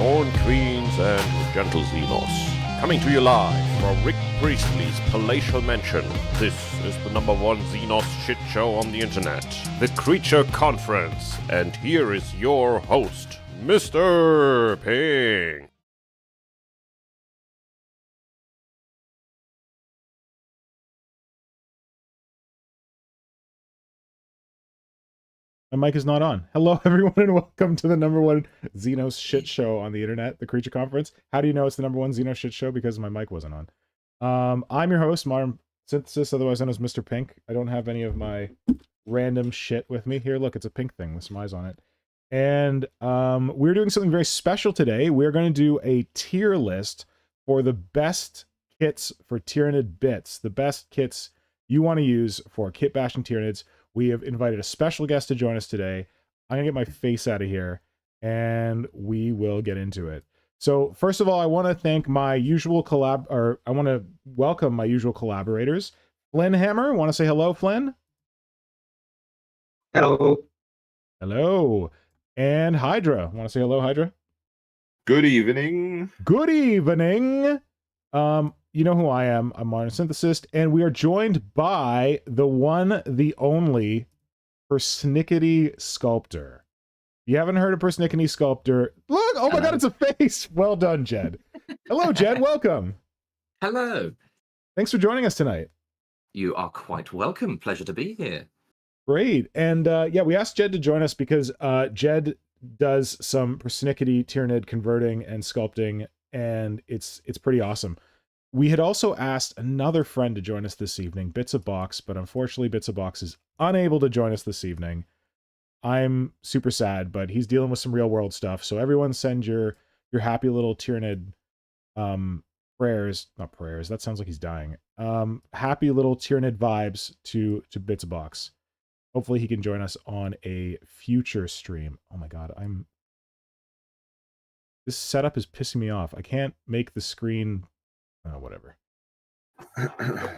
Corn Queens and Gentle Xenos. Coming to you live from Rick Priestley's palatial mansion. This is the #1 Xenos shit show on the internet, the Creature Conference. And here is your host, Mr. Ping. My mic is not on. Hello, everyone, and welcome to the #1 Xenos shit show on the internet, the Creature Conference. How do you know it's the #1 Xenos shit show? Because my mic wasn't on. I'm your host, Modern Synthesis, otherwise known as Mr. Pink. I don't have any of my random shit with me. Here, look, it's a pink thing with some eyes on it. And we're doing something very special today. We're going to do a tier list for the best kits for Tyranid bits, the best kits you want to use for kit bashing Tyranids. We have invited a special guest to join us today. I'm going to get my face out of here, and we will get into it. So, first of all, I want to thank my usual I want to welcome my usual collaborators. Flynnhammer, want to say hello, Flynn? Hello. Hello. And Hydra, want to say hello, Hydra? Good evening. Good evening. You know who I am. I'm Modern Synthesis, and we are joined by the one, the only PersnicketySculptor. If you haven't heard of PersnicketySculptor, look! Oh my God, it's a face! Well done, Jed. Hello, Jed. Welcome. Hello. Thanks for joining us tonight. You are quite welcome. Pleasure to be here. Great. And yeah, we asked Jed to join us because Jed does some Persnickety Tyranid converting and sculpting, and it's pretty awesome. We had also asked another friend to join us this evening, Bits of Box, but unfortunately Bits of Box is unable to join us this evening. I'm super sad, but he's dealing with some real world stuff. So everyone send your happy little Tyranid prayers, not prayers, that sounds like he's dying. Happy little Tyranid vibes to Bits of Box. Hopefully he can join us on a future stream. Oh my God, this setup is pissing me off. I can't make the screen. Oh, whatever.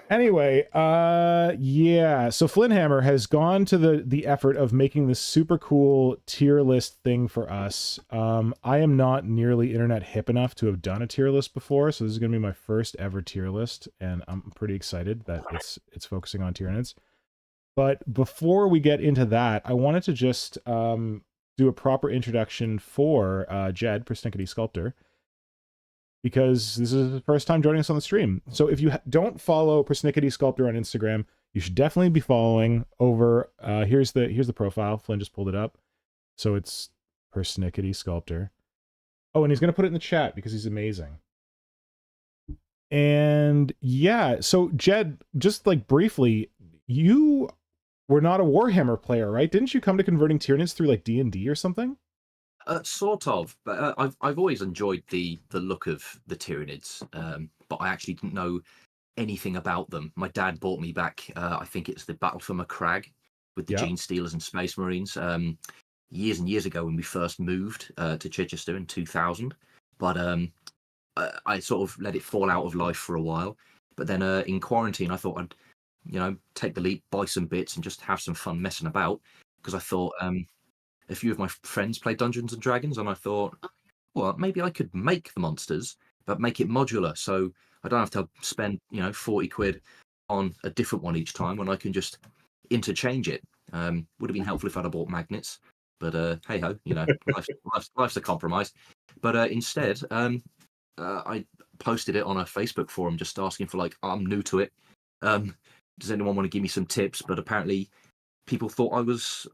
Anyway, yeah. So Flynnhammer has gone to the effort of making this super cool tier list thing for us. I am not nearly internet hip enough to have done a tier list before, so this is gonna be my first ever tier list, and I'm pretty excited that it's focusing on Tyranids. But before we get into that, I wanted to just do a proper introduction for Jed, PersnicketySculptor, because this is his first time joining us on the stream. So if you don't follow PersnicketySculptor on Instagram, you should definitely be following over. Here's the profile. Flynn just pulled it up. So it's PersnicketySculptor. Oh, and he's going to put it in the chat because he's amazing. And yeah, so Jed, just like briefly, you were not a Warhammer player, right? Didn't you come to converting Tyranids through like D&D or something? Sort of, but I've always enjoyed the look of the Tyranids, but I actually didn't know anything about them. My dad bought me back, I think it's the Battle for Macragge with the Gene Stealers and Space Marines, years and years ago when we first moved to Chichester in 2000. But I sort of let it fall out of life for a while. But then in quarantine, I thought I'd, take the leap, buy some bits, and just have some fun messing about, because I thought a few of my friends play Dungeons and Dragons, and I thought, well, maybe I could make the monsters, but make it modular, so I don't have to spend, 40 quid on a different one each time when I can just interchange it. Would have been helpful if I'd have bought magnets, but hey ho, life's a compromise. But instead, I posted it on a Facebook forum just asking for, I'm new to it. Does anyone want to give me some tips? But apparently, people thought I was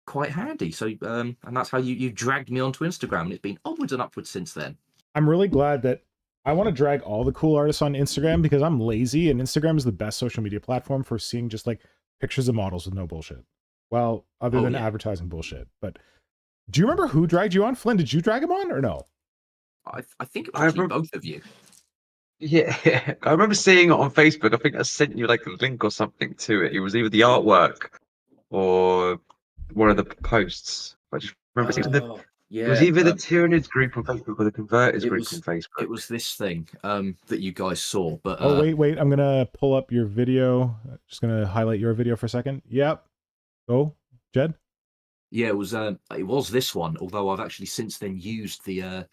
quite handy, so and that's how you dragged me onto Instagram, and it's been onwards and upwards since then. I'm really glad that I want to drag all the cool artists on Instagram because I'm lazy, and Instagram is the best social media platform for seeing just like pictures of models with no bullshit. Well, other than advertising bullshit. But do you remember who dragged you on? Flynn, did you drag him on or no? I think it was actually both of you. Yeah, I remember seeing it on Facebook. I think I sent you like a link or something to it. It was either the artwork or one of the posts. I just remember seeing it was either the Tyranids group on Facebook or the Converters group on Facebook. It was this thing that you guys saw. But oh wait, I'm gonna pull up your video. Just gonna highlight your video for a second. Yep. Go, Jed. Yeah, it was this one. Although I've actually since then used the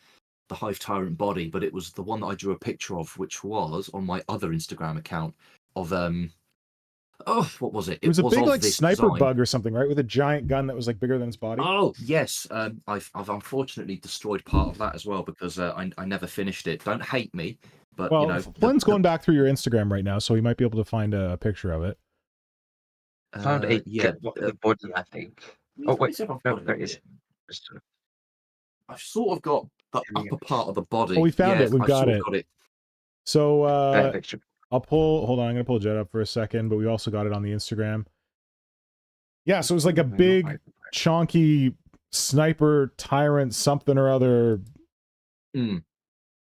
Hive Tyrant body, but it was the one that I drew a picture of, which was on my other Instagram account of oh, what was it? It was a big of like this sniper design. bug or something, right? With a giant gun that was like bigger than its body. Oh yes, I've unfortunately destroyed part of that as well because I never finished it. Don't hate me, but Well, you know, Flynn's going back through your Instagram right now, so he might be able to find a picture of it. Found a yeah, the body, I think. Oh wait, no, there it is. I've sort of got the upper part of the body. Oh, we found yeah, it. We've I've got sort it. of got it. So That picture. I'll pull. Hold on, I'm gonna pull Jet up for a second, but we also got it on the Instagram. Yeah, so it was like a big, chonky sniper tyrant, something or other,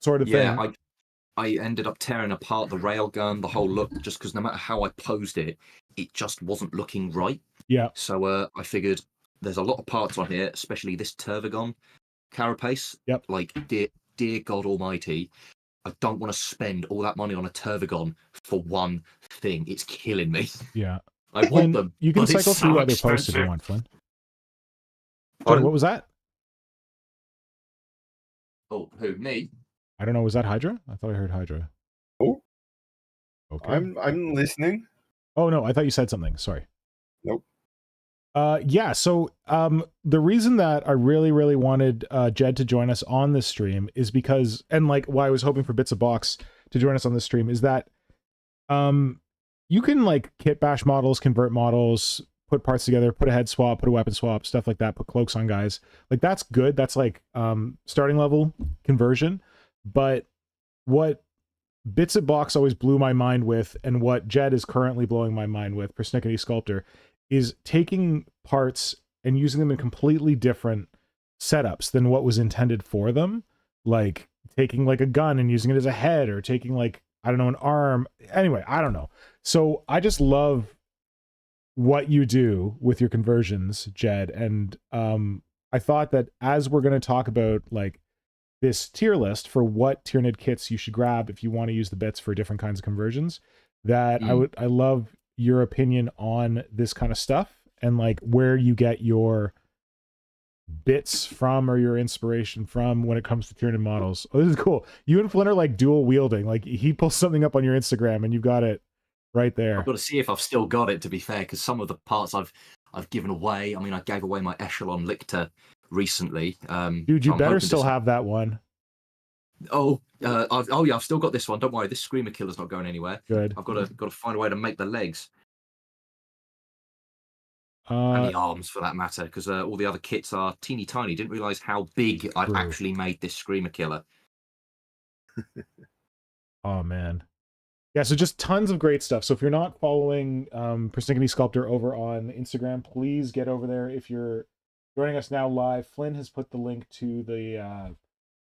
sort of thing. Yeah, I ended up tearing apart the railgun, the whole look, just because no matter how I posed it, it just wasn't looking right. Yeah. So I figured there's a lot of parts on here, especially this Tervagon carapace. Yep. Like, dear God Almighty, I don't want to spend all that money on a Tervagon for one thing. It's killing me. Yeah. I want Flynn, them. you can but it's cycle through so other posts if you expensive. want, Flynn. Sorry, Pardon? what was that? Oh, who? Me? I don't know. Was that Hydra? I thought I heard Hydra. Oh, Okay. I'm listening. Oh no, I thought you said something. Sorry. Nope. Yeah, so the reason that I really wanted Jed to join us on this stream is because, and like why I was hoping for Bits of Box to join us on this stream is that you can like kit bash models, convert models, put parts together, put a head swap, put a weapon swap, stuff like that, put cloaks on guys. Like that's good. That's like starting level conversion. But what Bits of Box always blew my mind with, and what Jed is currently blowing my mind with, PersnicketySculptor, is taking parts and using them in completely different setups than what was intended for them. Like taking like a gun and using it as a head, or taking like, I don't know, an arm. Anyway, I don't know. So I just love what you do with your conversions, Jed. And I thought that as we're going to talk about like this tier list for what Tyranid kits you should grab if you want to use the bits for different kinds of conversions, that I love your opinion on this kind of stuff and like where you get your bits from or your inspiration from when it comes to Tyranid models. Oh, this is cool. You and Flynn are like dual wielding. Like he pulls something up on your Instagram and you've got it right there. I've got to see if I've still got it, to be fair, because some of the parts I've given away. I mean, I gave away my Echelon Lictor recently. Dude, you so better still have that one. Oh, I've still got this one. Don't worry, this Screamer Killer's not going anywhere. Good. I've got to find a way to make the legs and the arms, for that matter, because all the other kits are teeny tiny. Didn't realize how big I'd actually made this Screamer Killer. Oh man. Yeah, so just tons of great stuff. So if you're not following PersnicketySculptor over on Instagram, please get over there. If you're joining us now live, Flynn has put the link to the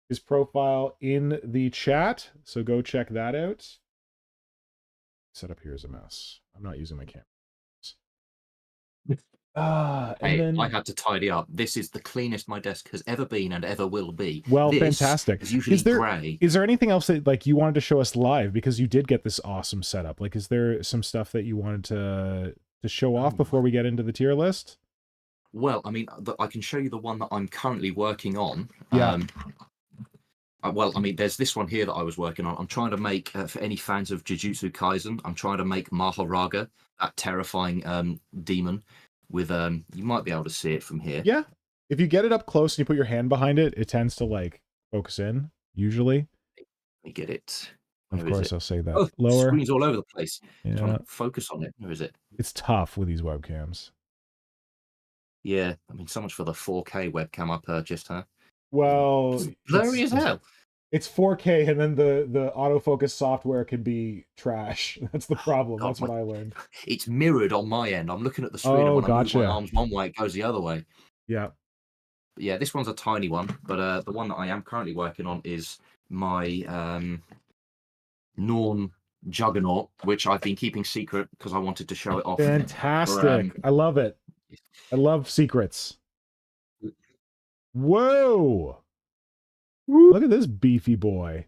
his profile in the chat, so go check that out. Setup here is a mess. I'm not using my camera. Then I had to tidy up. This is the cleanest my desk has ever been and ever will be. Well, this fantastic. Is usually grey. Is there anything else that like you wanted to show us live, because you did get this awesome setup? Like, is there some stuff that you wanted to show off before we get into the tier list? Well, I mean, I can show you the one that I'm currently working on. Yeah. Well, I mean, there's this one here that I was working on. I'm trying to make, for any fans of Jujutsu Kaisen, I'm trying to make Maharaga, that terrifying demon, with, you might be able to see it from here. Yeah. If you get it up close and you put your hand behind it, it tends to, like, focus in, usually. Let me get it. Of course, I'll say that. Oh, lower. Screen's all over the place. Yeah. Trying to focus on it. Where is it? It's tough with these webcams. Yeah, I mean, so much for the 4K webcam I purchased, huh? Well, it's blurry as hell. It's 4K, and then the autofocus software can be trash. That's the problem. God, that's what I learned. It's mirrored on my end. I'm looking at the screen, and when I move my arms one way, it goes the other way. Yeah. But yeah, this one's a tiny one, but the one that I am currently working on is my Norn Juggernaut, which I've been keeping secret because I wanted to show it off. Fantastic. I love it. I love secrets. Whoa! Look at this beefy boy.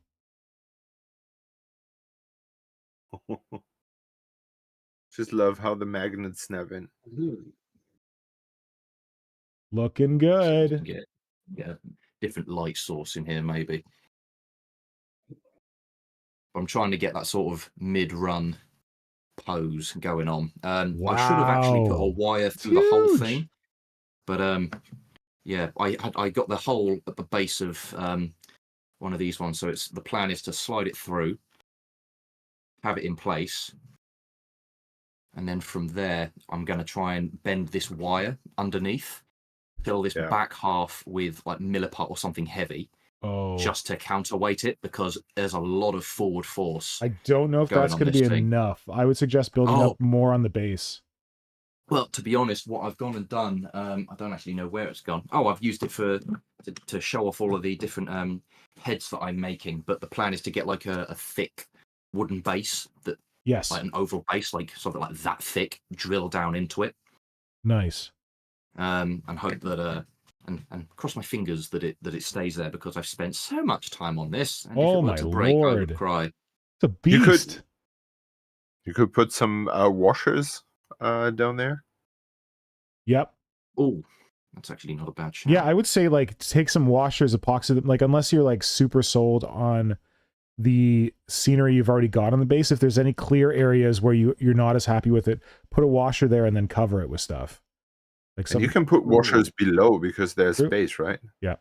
Just love how the magnets snap in. Looking See if we can good. get a different light source in here, maybe. I'm trying to get that sort of mid-run pose going on. I should have actually put a Wow. wire It's through the whole huge. thing, but yeah, I got the hole at the base of one of these ones. So the plan is to slide it through, have it in place, and then from there I'm going to try and bend this wire underneath, fill this back half with like milliput or something heavy. Oh, just to counterweight it, because there's a lot of forward force. I don't know if that's going to be enough. I would suggest building up more on the base. Well, to be honest, what I've gone and done, I don't actually know where it's gone. Oh, I've used it to show off all of the different heads that I'm making. But the plan is to get like a thick wooden base that, like an oval base, like something like that thick, drill down into it. Nice. And hope that and cross my fingers that it stays there, because I've spent so much time on this. And if it were to break, I would cry. It's a beast. You could put some washers down there. Yep. Oh, that's actually not a bad shot. Yeah, I would say like take some washers, epoxy them, like unless you're like super sold on the scenery you've already got on the base. If there's any clear areas where you're not as happy with it, put a washer there and then cover it with stuff. Like and you can put washers below because there's space, right? Yeah.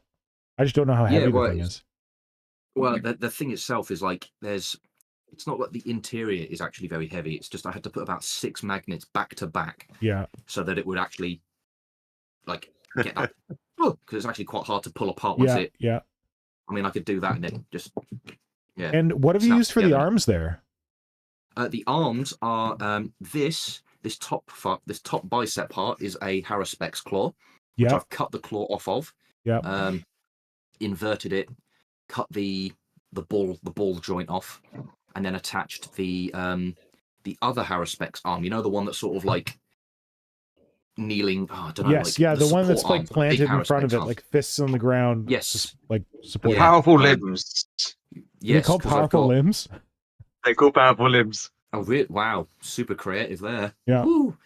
I just don't know how heavy the thing is. Well, the thing itself is like it's not like the interior is actually very heavy. It's just I had to put about 6 magnets back to back. Yeah. So that it would actually like get that. Because it's actually quite hard to pull apart once it. Yeah. I mean, I could do that and then just. Yeah. And what have you used for the arms there? The arms are this top bicep part is a Haruspex claw, which I've cut the claw off of. Yeah. Inverted it, cut the ball joint off, and then attached the other Haruspex arm. You know, the one that's sort of like kneeling. Oh, I don't know. Yes, like the one that's like planted in front of it, like fists on the ground. Yes, like support. Powerful limbs. Yes, they call powerful limbs. They call powerful limbs. Oh, wow! Super creative there. Yeah. Woo.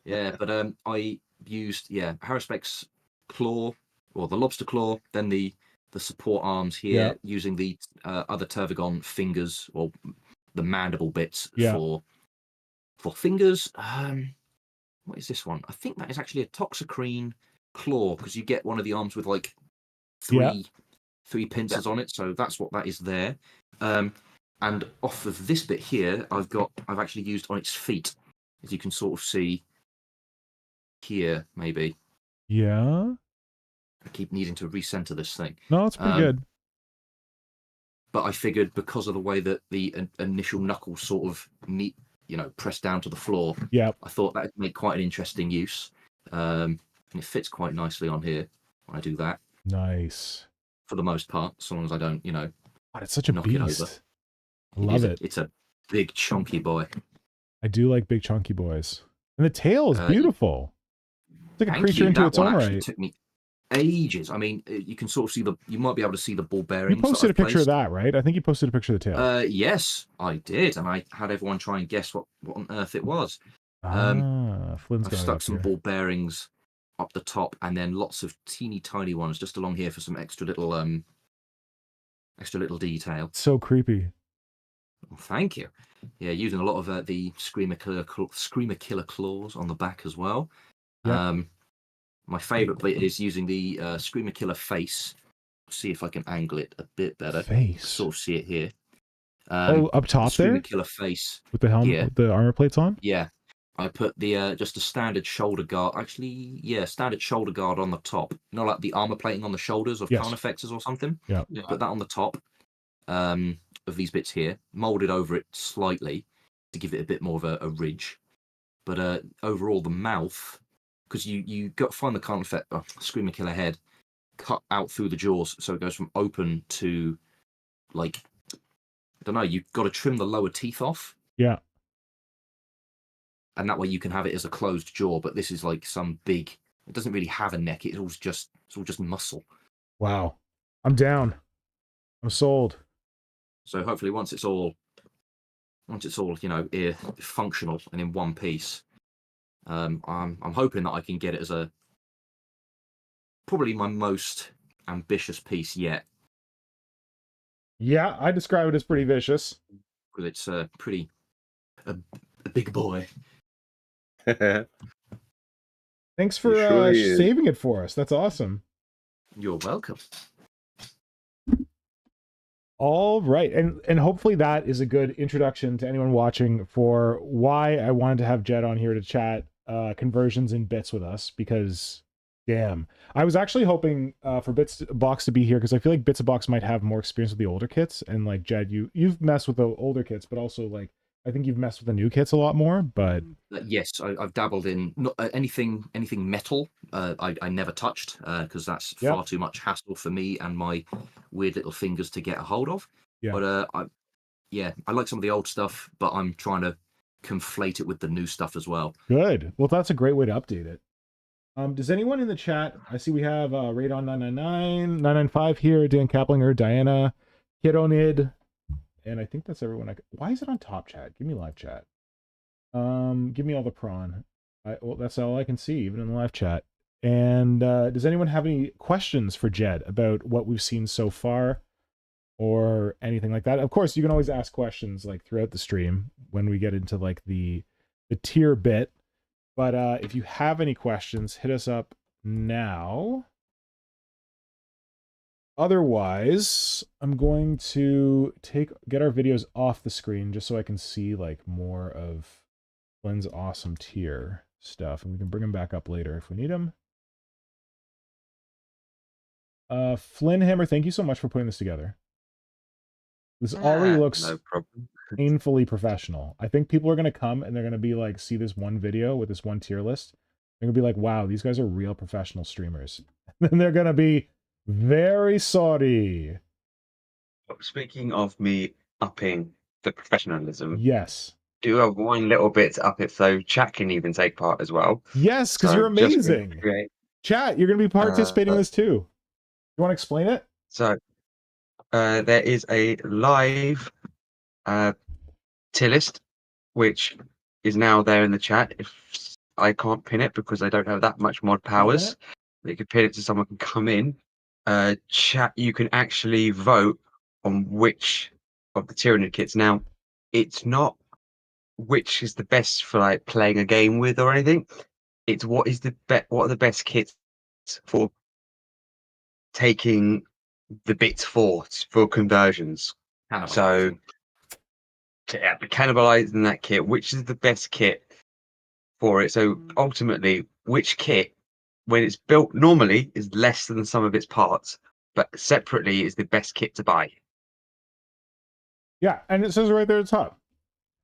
Yeah, but I used Haruspex claw, or the lobster claw, then the support arms here, using the other Tervigon fingers, or the mandible bits for fingers. What is this one? I think that is actually a Toxicrene claw, because you get one of the arms with like three pincers on it, so that's what that is there. And off of this bit here, I've actually used on its feet, as you can sort of see here, maybe. Yeah. I keep needing to recenter this thing. No, it's pretty good. But I figured because of the way that the initial knuckles sort of pressed down to the floor, I thought that would make quite an interesting use. And it fits quite nicely on here when I do that. Nice. For the most part, as long as I don't, God, it's such a beast. I love it. It's a big chunky boy. I do like big chunky boys. And the tail is beautiful. It's like a creature into its own right. It took me ages. I mean, you can sort of see you might be able to see the ball bearings. You posted a picture of that, right? I think you posted a picture of the tail. Yes, I did. And I had everyone try and guess what on earth it was. Flynn's I've stuck some ball bearings up the top, and then lots of teeny tiny ones just along here for some extra little detail. So creepy. Well, thank you. Yeah, using a lot of the Screamer Killer claws on the back as well. Yep. My favourite bit is using the Screamer Killer face. See if I can angle it a bit better. Face. Sort of see it here. Up top the there? Killer face. With the helmet, with the armor plates on? Yeah. I put the just a standard shoulder guard. Actually, standard shoulder guard on the top. You know, like the armor plating on the shoulders of Carnifexes or something? Yeah. Put that on the top of these bits here. Molded over it slightly to give it a bit more of a ridge. But overall, the mouth, because you got to find the Carnifex, Screamer Killer head, cut out through the jaws, so it goes from open to, like, I don't know, you've got to trim the lower teeth off. Yeah. And that way you can have it as a closed jaw, but this is like some big, it doesn't really have a neck, it's all just muscle. Wow. I'm down. I'm sold. So hopefully once it's all functional and in one piece, I'm hoping that I can get it as a probably my most ambitious piece yet. Yeah, I describe it as pretty vicious. Because it's a big boy. Thanks for surely is. saving it for us. That's awesome. You're welcome. All right, and hopefully that is a good introduction to anyone watching for why I wanted to have Jed on here to chat conversions in bits with us, because damn, I was actually hoping for Box to be here because I feel like Bits of Box might have more experience with the older kits, and like Jed, you've messed with the older kits, but also like I think you've messed with the new kits a lot more. But Yes, I've dabbled in not anything metal. I never touched because that's far too much hassle for me and my weird little fingers to get a hold of. Yeah. But I like some of the old stuff, but I'm trying to conflate it with the new stuff as well. Good. Well, that's a great way to update it. Does anyone in the chat? I see we have Radon 999, 995 here, Dan Kaplinger, Diana, Kidonid, and I think that's everyone. Why is it on top chat? Give me live chat. Give me all the prawn. Well, that's all I can see, even in the live chat. And does anyone have any questions for Jed about what we've seen so far, or anything like that? Of course, you can always ask questions like throughout the stream when we get into like the tier bit. But if you have any questions, hit us up now. Otherwise, I'm going to get our videos off the screen just so I can see like more of Flynn's awesome tier stuff, and we can bring them back up later if we need them. Flynnhammer, thank you so much for putting this together. This already looks no problem. painfully professional. I think people are going to come and they're going to be like, see this one video with this one tier list. They're going to be like, wow, these guys are real professional streamers. And then they're going to be very sorry. Speaking of me upping the professionalism, Yes. do have one little bit to up it so chat can even take part as well. Yes, because So you're just amazing. create- Chat, you're going to be participating in this too. You want to explain it? So there is a live tier list, which is now there in the chat. If I can't pin it because I don't have that much mod powers, you can pin it so someone can come in. Chat, you can actually vote on which of the Tyranid kits. Now, it's not which is the best for like playing a game with or anything. It's what are the best kits for taking the bits for conversions. So cannibalizing that kit, which is the best kit for it. So ultimately, which kit, when it's built normally, is less than the sum of its parts, but separately is the best kit to buy. Yeah, and it says right there at the top.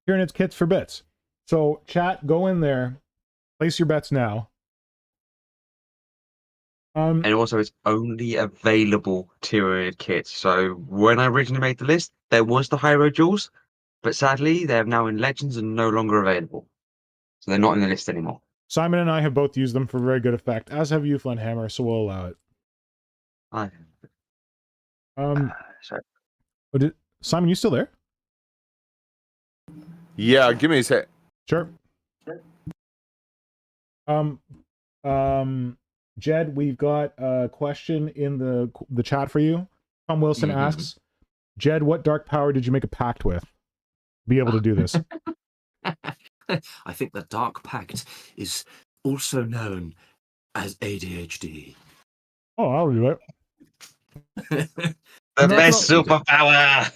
Tyranid's kits for bits. So chat, go in there, place your bets now. And also, it's only available Tyranid kits. So when I originally made the list, there was the Hydra jewels, but sadly, they're now in Legends and no longer available. So they're not in the list anymore. Simon and I have both used them for very good effect, as have you, Flynnhammer, so we'll allow it. Sorry. Simon, you still there? Yeah, give me a sec. Sure. Jed, we've got a question in the chat for you. Tom Wilson asks, Jed, what dark power did you make a pact with to be able to do this? I think the Dark Pact is also known as ADHD. Oh, I'll do it. The best superpower!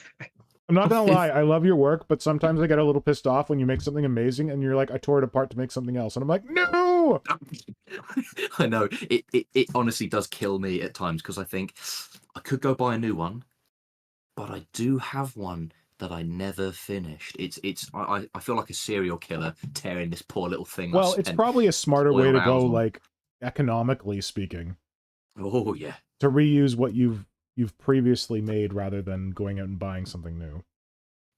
I'm not gonna lie, I love your work, but sometimes I get a little pissed off when you make something amazing and you're like, I tore it apart to make something else. And I'm like, no! I know. It honestly does kill me at times because I think I could go buy a new one, but I do have one that I never finished. I feel like a serial killer tearing this poor little thing. Well, it's probably a smarter way to go, like, economically speaking. Oh, yeah. To reuse what you've previously made rather than going out and buying something new.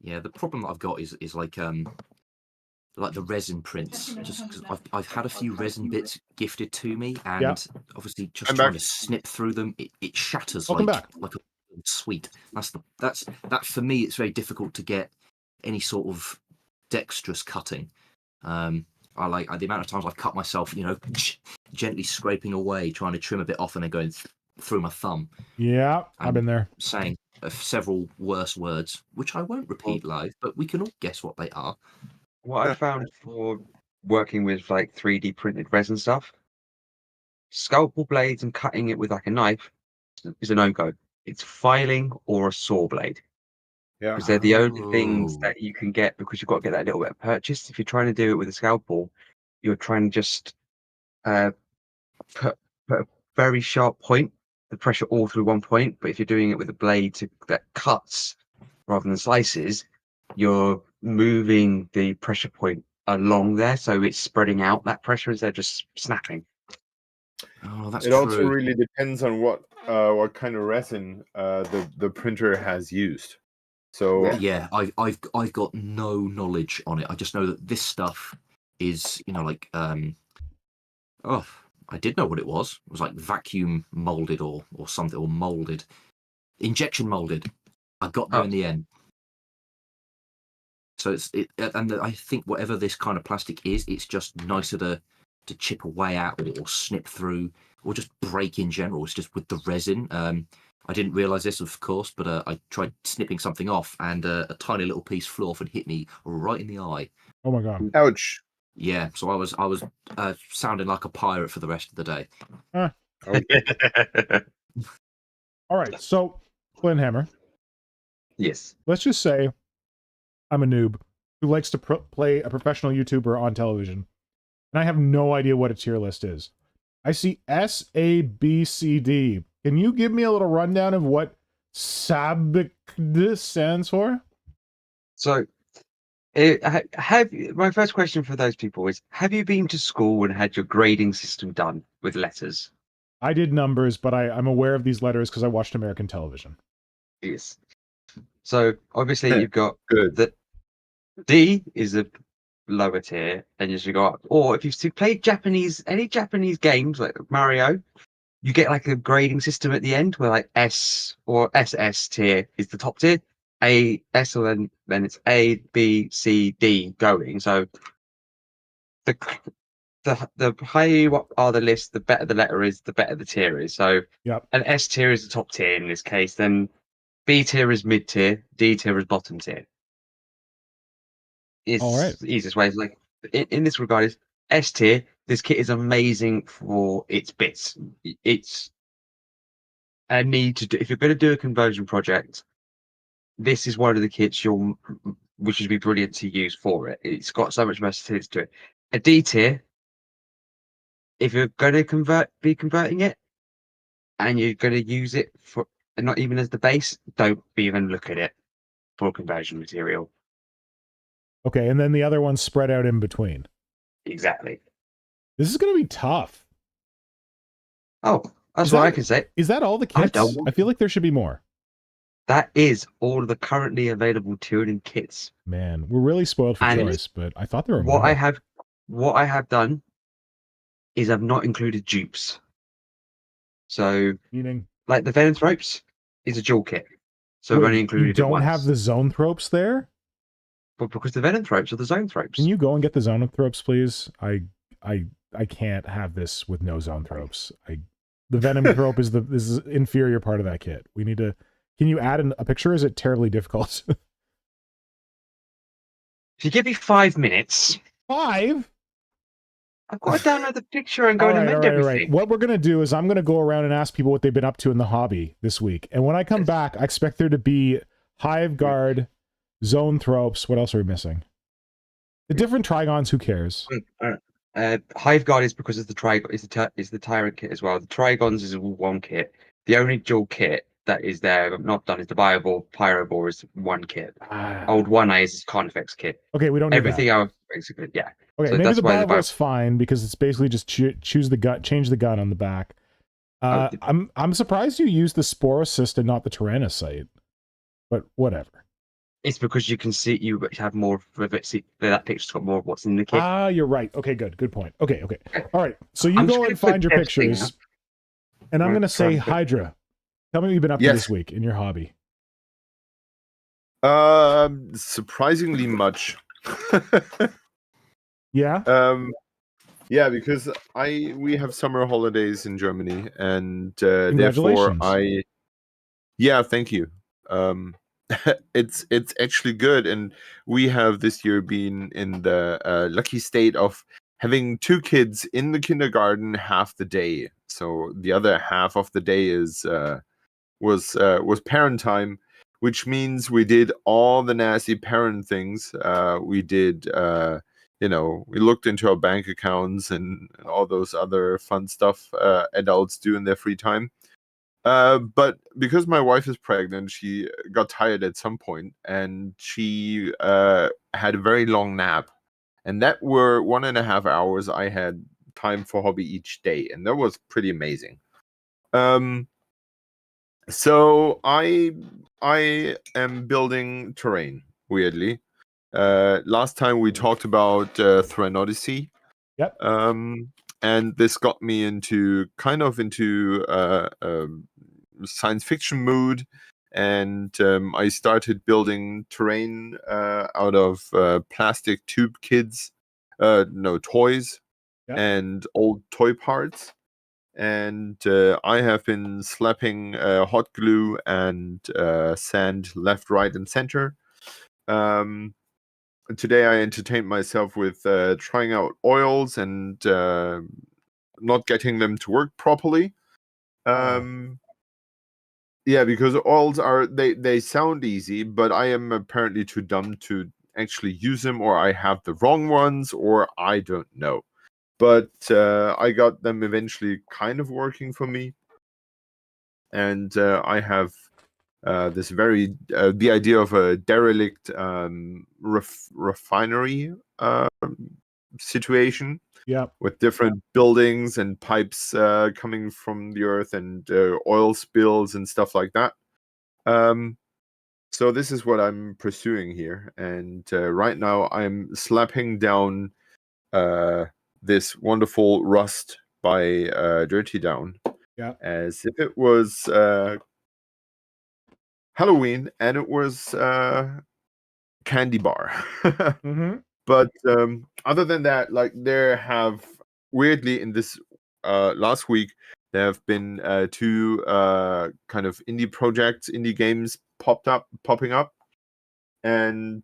Yeah, the problem that I've got is like the resin prints. Just because I've had a few resin bits gifted to me, and obviously just trying to snip through them, it shatters like a sweet. That for me, it's very difficult to get any sort of dexterous cutting. I the amount of times I've cut myself, gently scraping away, trying to trim a bit off, and then going through my thumb. Yeah, I've been there. Saying several worse words, which I won't repeat live, but we can all guess what they are. What I found for working with like 3D printed resin stuff, scalpel blades and cutting it with like a knife is a no-go. It's filing or a saw blade. Yeah. Because they're the only things that you can get, because you've got to get that little bit of purchase. If you're trying to do it with a scalpel, you're trying to just put a very sharp point, the pressure all through one point. But if you're doing it with a blade that cuts rather than slices, you're moving the pressure point along there, so it's spreading out that pressure instead of just snapping. Oh, that's It true. also really depends on what kind of resin the printer has used. So yeah, I've got no knowledge on it. I just know that this stuff is, I did know what it was. It was like vacuum molded or something, or molded, injection molded. I got there in the end. So and I think whatever this kind of plastic is, it's just nicer to chip away at or snip through or just break in general. It's just with the resin. I didn't realize this, of course, but I tried snipping something off, and a tiny little piece flew off and hit me right in the eye. Oh my god! Ouch! Yeah, so I was sounding like a pirate for the rest of the day. All right, so Flynnhammer. Yes. Let's just say I'm a noob who likes to play a professional YouTuber on television, and I have no idea what a tier list is. I see S, A, B, C, D. Can you give me a little rundown of what SABCD stands for? So, my first question for those people is: have you been to school and had your grading system done with letters? I did numbers, but I'm aware of these letters because I watched American television. Yes. So obviously you've got Good. the D is a lower tier, and as you go up, or if you've played any Japanese games like Mario, you get like a grading system at the end where like S or SS tier is the top tier, A, S, or then it's A, B, C, D going. So the higher you are the list, the better the letter is, the better the tier is. So Yep. an S tier is the top tier in this case, then B tier is mid tier, D tier is bottom tier. It's All right. the easiest way. Like in this regard, is S tier. This kit is amazing for its bits. It's a need to do if you're going to do a conversion project. This is one of the kits which would be brilliant to use for it. It's got so much versatility to it. A D tier, if you're going to be converting it, and you're going to use it for, and not even as the base, don't even look at it for conversion material. Okay, and then the other one's spread out in between. Exactly. This is going to be tough. Oh, that's what I can say. Is that all the kits? I feel like there should be more. That is all of the currently available Tyranid kits. Man, we're really spoiled for choice, but I thought there were more. What I have done is I've not included dupes. So, meaning, like the Venom Thropes is a dual kit. So wait, I've only included you don't it once. have the Zoanthropes there? But because the Venom Thropes are the Zoanthropes. Can you go and get the Zoanthropes, please? I can't have this with no Zoanthropes. The Venom Thrope is the inferior part of that kit. We need to. Can you add a picture? Is it terribly difficult? If you give me 5 minutes. 5? I've got to download the picture and go and amend everything. All right. What we're going to do is I'm going to go around and ask people what they've been up to in the hobby this week. And when I come back, I expect there to be Hive Guard, Zoanthropes. What else are we missing? The different Trigons, who cares? Hive Guard is because it's the Tyrant kit as well. The Trigons is one kit. The only dual kit that is there but not done is the Biobore. Pyrobore is one kit. Old 1A is Carnifex kit. Okay, we don't need everything that. else basically. Yeah. Okay, so maybe the Biobore's fine because it's basically just change the gun on the back. I'm surprised you used the Sporocyst and not the Tyrannocyte, but whatever. It's because you can see you have more of it. See, that picture's got more of what's in the kit. Ah, you're right. Okay, good point. Okay. All right, so you go and find your pictures, and I'm going to say Hydra. Tell me what you've been up to this week in your hobby. Surprisingly much. Yeah. Yeah, because we have summer holidays in Germany, and therefore Congratulations. yeah, thank you. It's actually good, and we have this year been in the lucky state of having 2 kids in the kindergarten half the day. So the other half of the day was parent time, which means we did all the nasty parent things. We did we looked into our bank accounts and all those other fun stuff adults do in their free time. But because my wife is pregnant, she got tired at some point, and she had a very long nap, and that were 1.5 hours I had time for hobby each day, and that was pretty amazing. So I am building terrain, weirdly. Last time we talked about Tyranid. Yep. And this got me into science fiction mood, and I started building terrain out of plastic tube kids, toys, Yep. and old toy parts. And I have been slapping hot glue and sand left, right, and center. Today I entertained myself with trying out oils and not getting them to work properly. Yeah, because oils they sound easy, but I am apparently too dumb to actually use them, or I have the wrong ones, or I don't know. But I got them eventually kind of working for me, and I have this the idea of a derelict refinery situation. Yeah. With different buildings and pipes coming from the earth, and oil spills and stuff like that. So this is what I'm pursuing here, and right now I'm slapping down this wonderful rust by Dirty Down, as if it was Halloween and it was candy bar. Mm-hmm. But other than that, like, there have weirdly in this last week there have been 2 kind of indie games popping up, and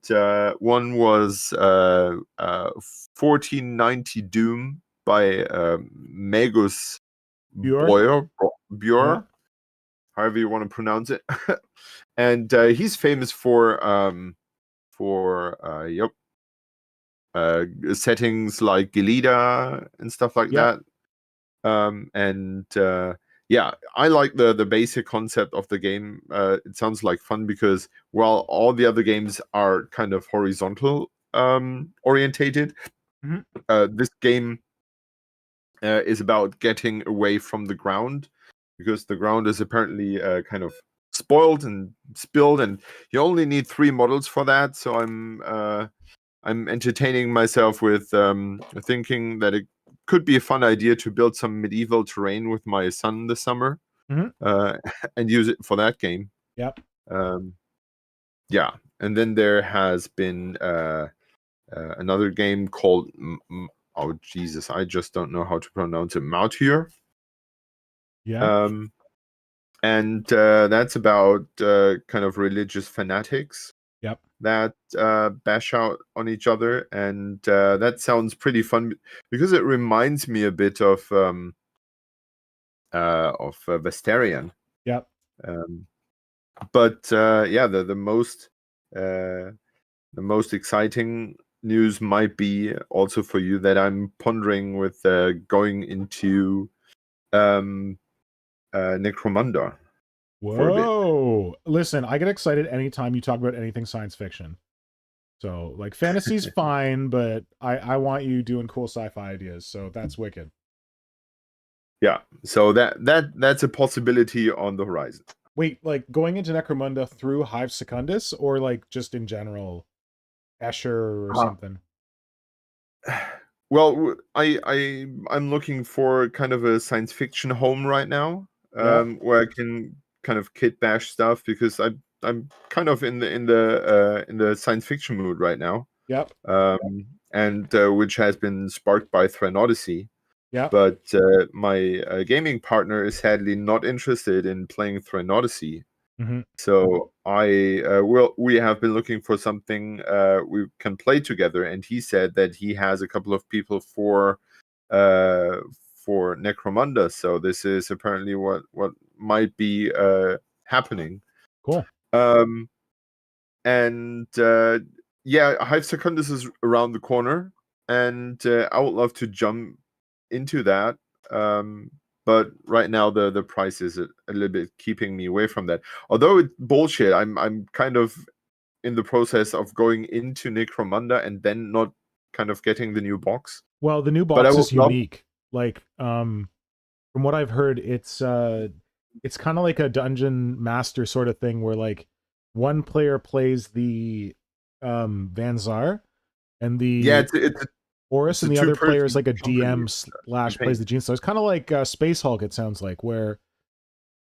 one was 1490 Doom by Magus Bjork. Bjork, however you want to pronounce it. And he's famous for settings like Gelida and stuff like that. And yeah, I like the basic concept of the game. It sounds like fun because while all the other games are kind of horizontal orientated, this game is about getting away from the ground, because the ground is apparently kind of spoiled and spilled, and you only need 3 models for that. So I'm entertaining myself with thinking that it could be a fun idea to build some medieval terrain with my son this summer, and use it for that game. Yep. Yeah, and then there has been another game called oh Jesus, I just don't know how to pronounce it. Mautier. Yeah. And that's about kind of religious fanatics. Yep. That bash out on each other, and that sounds pretty fun because it reminds me a bit of Vestarian. Yep. But yeah, the most exciting news might be also for you that I'm pondering with going into Necromunda. Whoa! Listen, I get excited anytime you talk about anything science fiction. So, like, fantasy's fine, but I want you doing cool sci-fi ideas. So that's wicked. Yeah. So that's a possibility on the horizon. Wait, like going into Necromunda through Hive Secundus, or like just in general, Escher or something? Well, I'm looking for kind of a science fiction home right now, where I can kind of kit bash stuff, because I'm kind of in the science fiction mood right now. Yep. and which has been sparked by Threnodicy. Yeah. But my gaming partner is sadly not interested in playing Threnodicy. Mm-hmm. So we have been looking for something we can play together, and he said that he has a couple of people for Necromunda. So this is apparently what might be happening. Cool. And Hive Secundus is around the corner, and I would love to jump into that. But right now the price is a little bit keeping me away from that. Although it's bullshit, I'm kind of in the process of going into Necromunda and then not kind of getting the new box. Well, the new box is unique. Like, from what I've heard, it's kind of like a dungeon master sort of thing where like one player plays the Vanzar and the it's Horus, and the other player is like a DM / plays the Gene. So it's kind of like Space Hulk, it sounds like, where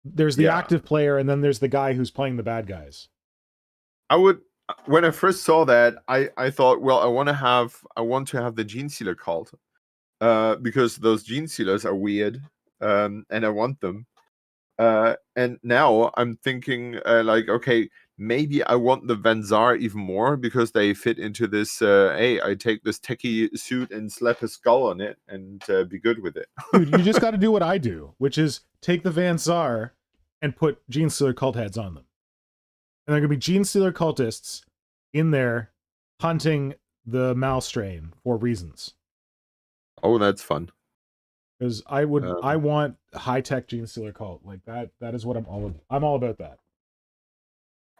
there's the active player and then there's the guy who's playing the bad guys. When I first saw that, I thought, well, I want to have the Gene Sealer cult, because those Gene Sealers are weird, and I want them. And now I'm thinking, like, okay, maybe I want the Vanzar even more because they fit into this. Hey, I take this techie suit and slap a skull on it and be good with it. Dude, you just got to do what I do, which is take the Vanzar and put Gene Stealer cult heads on them. And they're going to be Gene Stealer cultists in there hunting the Malstrain for reasons. Oh, that's fun. Because I want high-tech Gene Stealer cult. Like that is what I'm all about that.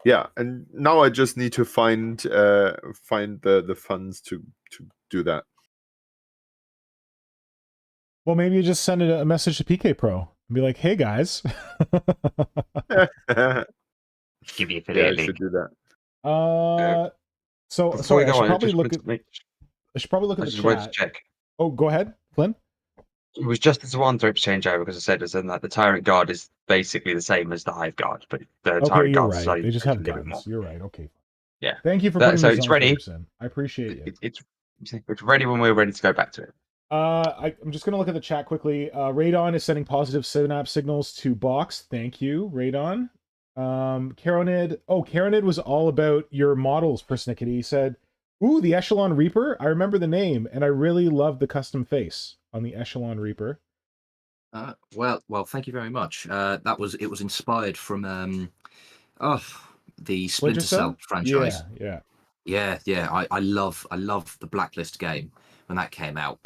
Yeah, and now I just need to find the funds to do that. Well, maybe you just send a message to PK Pro and be like, "Hey guys." Give you a I should do that. So sorry, I should probably look at the chat. Check. Oh, go ahead, Flynn. It was just as one to exchange over because I said that the Tyrant Guard is basically the same as the Hive Guard, but the Tyrant you're Guard right. They just have guns. You're right. Okay. Yeah. Thank you for putting so those it's on ready. in. I appreciate you. It's ready when we're ready to go back to it. I'm just gonna look at the chat quickly. Radon is sending positive synapse signals to Box. Thank you, Radon. Tyranid. Oh, Tyranid was all about your models, Persnickety. He said, "Ooh, the Echelon Reaper. I remember the name, and I really love the custom face on the Echelon Reaper." Well, thank you very much. It was inspired from the Splinter Cell franchise. Yeah. I love the Blacklist game when that came out.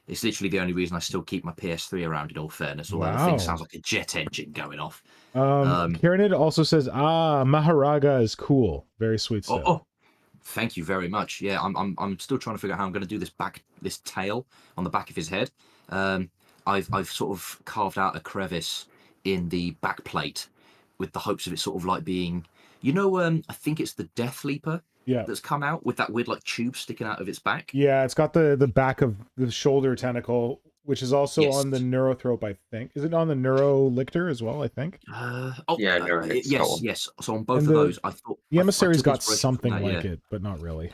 It's literally the only reason I still keep my PS3 around, in all fairness, although the thing sounds like a jet engine going off. Tyranid also says, Maharaga is cool. Very sweet stuff. Oh, thank you very much. Yeah, I'm still trying to figure out how I'm going to do this tail on the back of his head. I've sort of carved out a crevice in the back plate with the hopes of it sort of like being, I think it's the Death Leaper that's come out with that weird like tube sticking out of its back. Yeah, it's got the back of the shoulder tentacle, which is also on the Neurothrope, I think. Is it on the Neurolictor as well, I think? Yes. So on both of those, I thought... The Emissary's got something like it, but not really.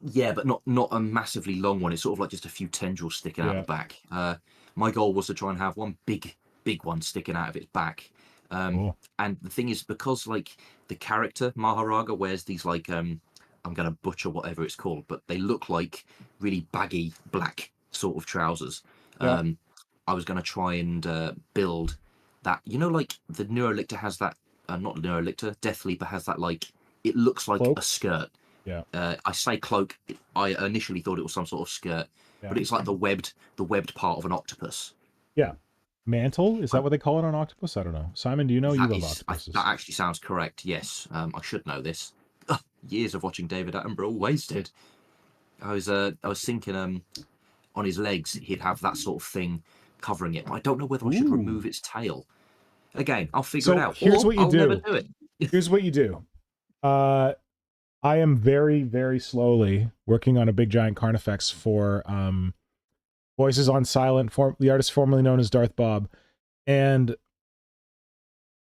Yeah, but not a massively long one. It's sort of like just a few tendrils sticking out the back. My goal was to try and have one big one sticking out of its back. And the thing is, because like the character Maharaga wears these like I'm gonna butcher whatever it's called, but they look like really baggy black sort of trousers. I was gonna try and build that, like the Neurolictor has that, not Neurolictor, Death Leaper has that, like it looks like a skirt. I say cloak. I initially thought it was some sort of skirt, but it's like the webbed part of an octopus. Yeah. Mantle? Is that what they call it on octopus? I don't know. Simon, do you know? You love octopuses. That actually sounds correct, yes. I should know this. Years of watching David Attenborough, all wasted. I was thinking on his legs he'd have that sort of thing covering it, but I don't know whether I should remove its tail. Again, I'll figure it out. Here's what you do. Never do it. Here's what you do. I am very, very slowly working on a big giant Carnifex for Voices on Silent, the artist formerly known as Darth Bob. And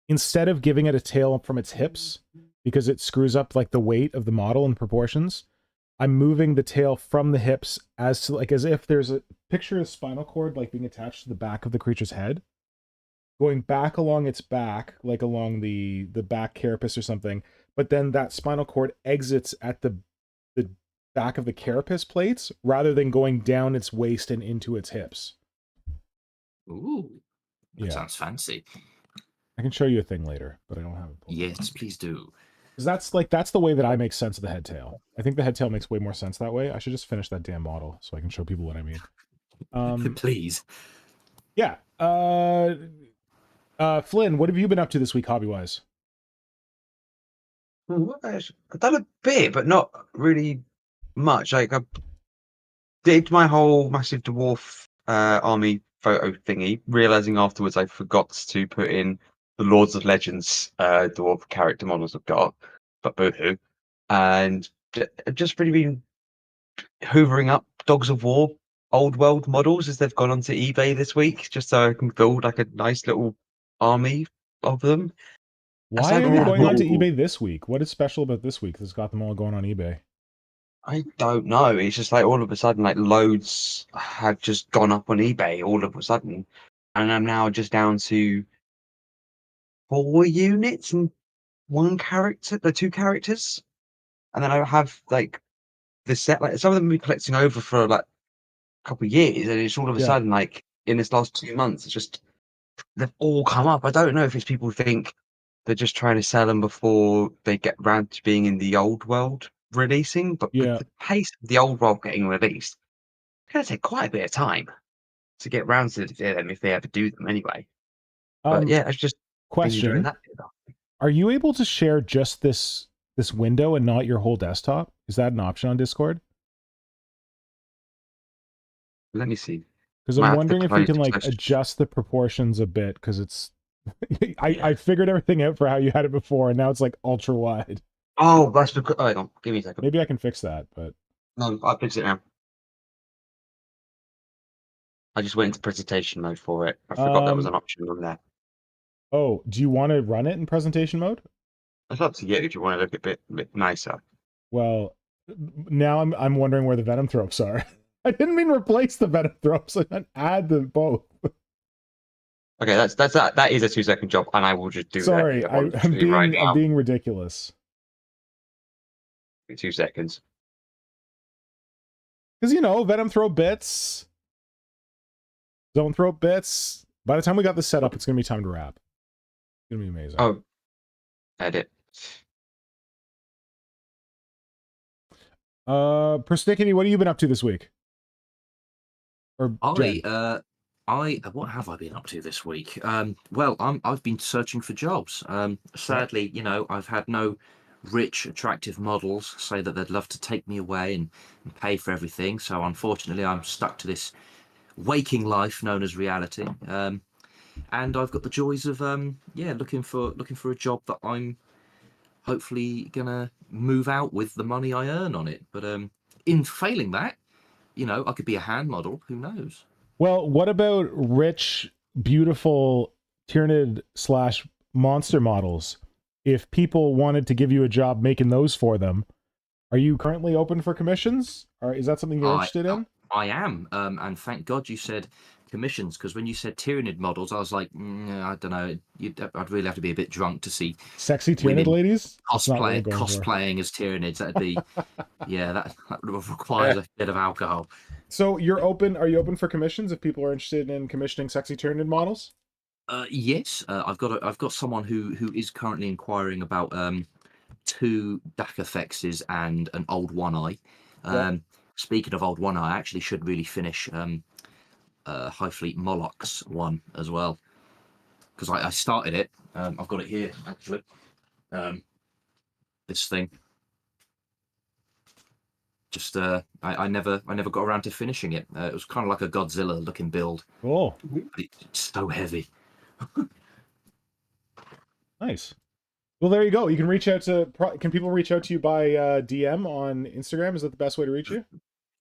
instead of giving it a tail from its hips, because it screws up like the weight of the model and proportions, I'm moving the tail from the hips as to like as if there's a picture of spinal cord like being attached to the back of the creature's head, going back along its back, like along the back carapace or something. But then that spinal cord exits at the back of the carapace plates rather than going down its waist and into its hips. Ooh, that Yeah. sounds fancy. I can show you a thing later, but I don't have it. Yes, please do. Because that's the way that I make sense of the head tail. I think the head tail makes way more sense that way. I should just finish that damn model so I can show people what I mean. Please. Yeah. Flynn, what have you been up to this week, hobby-wise? I've done a bit, but not really much. Like I did my whole massive dwarf army photo thingy, realizing afterwards I forgot to put in the Lords of Legends dwarf character models I've got, but boohoo. And I've just really been hoovering up Dogs of War old world models as they've gone onto eBay this week, just so I can build like a nice little army of them. Why are they going onto eBay this week? What is special about this week that's got them all going on eBay? I don't know. It's just like all of a sudden, like loads have just gone up on eBay all of a sudden, and I'm now just down to 4 units and one character, the 2 characters, and then I have like the set. Like some of them have been collecting over for like a couple of years, and it's all of a sudden like in this last 2 months, it's just they've all come up. I don't know if it's people think they're just trying to sell them before they get round to being in the old world releasing, but with the pace of the old world getting released, it's going to take quite a bit of time to get round to them if they ever do them anyway. But yeah, it's just question. That are you able to share just this window and not your whole desktop? Is that an option on Discord? Let me see. Because I'm wondering if you can like adjust the proportions a bit, because it's I figured everything out for how you had it before, and now it's like ultra wide. Oh, that's because. Oh, hang on. Give me a second. Maybe I can fix that, but no, I'll fix it now. I just went into presentation mode for it. I forgot that was an option on there. Oh, do you want to run it in presentation mode? It's up to you if you want to look a bit nicer. Well, now I'm wondering where the Venom Thropes are. I didn't mean replace the Venom Thropes. I meant add them both. Okay, that is a 2-second job, and I will just do that. Sorry, I'm being ridiculous. 2 seconds. Because Venom Throw bits, Zone Throw bits. By the time we got this set up, it's gonna be time to wrap. It's gonna be amazing. Oh, edit. Persnickety, what have you been up to this week? Or what have I been up to this week? Well, I've been searching for jobs. Sadly, I've had no rich, attractive models say that they'd love to take me away and pay for everything. So unfortunately, I'm stuck to this waking life known as reality. And I've got the joys of looking for a job that I'm hopefully gonna move out with the money I earn on it. But in failing that, I could be a hand model. Who knows? Well, what about rich, beautiful Tyranid / monster models? If people wanted to give you a job making those for them, are you currently open for commissions? Or is that something you're interested in? I am, and thank God you said commissions, because when you said Tyranid models, I was like, I don't know, I'd really have to be a bit drunk to see sexy Tyranid ladies cosplaying as Tyranids. That'd be, that requires a bit of alcohol. So you're open? Are you open for commissions if people are interested in commissioning sexy Tyranid models? Yes, I've got someone who is currently inquiring about 2 Dakafexes and an old One Eye. Speaking of old One Eye, I actually should really finish High Fleet Moloch's one as well, because I started it. I've got it here actually. This thing. Just I never got around to finishing it. It was kind of like a Godzilla looking build. Oh, it's so heavy. Nice. Well, there you go. You can reach out to. Can people reach out to you by DM on Instagram? Is that the best way to reach you?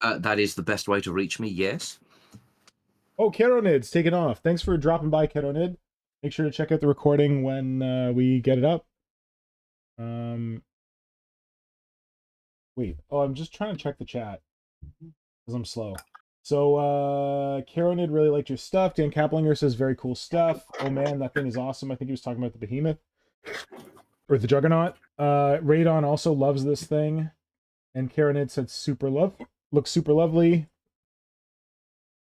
That is the best way to reach me. Yes. Oh, Keronid's taking off. Thanks for dropping by, Keronid. Make sure to check out the recording when we get it up. Wait. Oh, I'm just trying to check the chat because I'm slow. So, Tyranid really liked your stuff. Dan Kaplinger says very cool stuff. Oh man, that thing is awesome. I think he was talking about the Behemoth or the Juggernaut. Radon also loves this thing, and Tyranid said looks super lovely.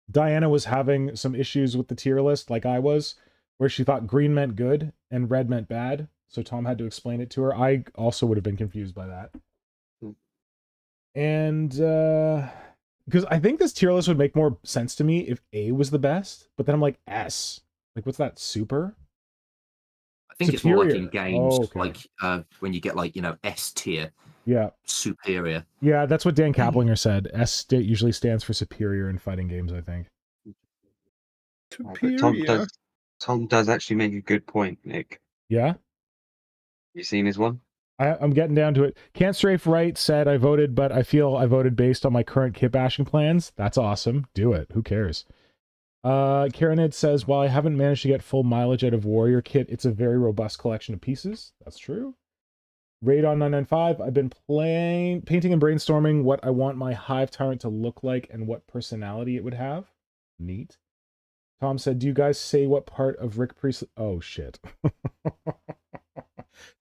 Diana was having some issues with the tier list, like I was, where she thought green meant good and red meant bad. So Tom had to explain it to her. I also would have been confused by that. And because I think this tier list would make more sense to me if A was the best, but then I'm like, S. Like, what's that, super? I think it's more like in Superior. games, Oh, okay. like when you get like, S tier, Yeah. superior. Yeah, that's what Dan Kaplinger said. Usually stands for superior in fighting games, I think. Superior. Tom does actually make a good point, Nick. Yeah? You seen his one? I'm getting down to it. Can't Strafe Right said, I voted, but I feel I voted based on my current kit bashing plans. That's awesome. Do it. Who cares? Tyranid says, while I haven't managed to get full mileage out of Warrior Kit, it's a very robust collection of pieces. That's true. Radon995, I've been painting and brainstorming what I want my Hive Tyrant to look like and what personality it would have. Neat. Tom said, do you guys say what part of Rick Priestley... Oh, shit.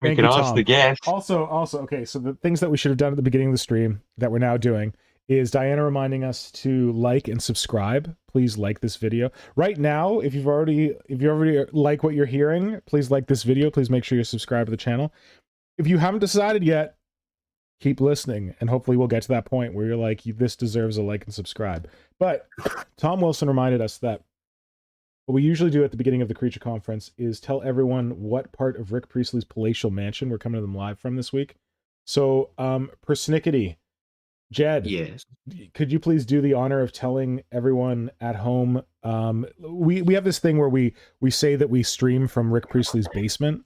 We can ask the guest. Also, okay, so the things that we should have done at the beginning of the stream that we're now doing is Diana reminding us to like and subscribe. Please like this video. Right now, if you already like what you're hearing, please like this video. Please make sure you subscribe to the channel. If you haven't decided yet, keep listening, and hopefully we'll get to that point where you're like, this deserves a like and subscribe. But Tom Wilson reminded us that what we usually do at the beginning of the Creature Conference is tell everyone what part of Rick Priestley's palatial mansion we're coming to them live from this week. So, Persnickety, Jed, Yes. could you please do the honor of telling everyone at home? We have this thing where we say that we stream from Rick Priestley's basement,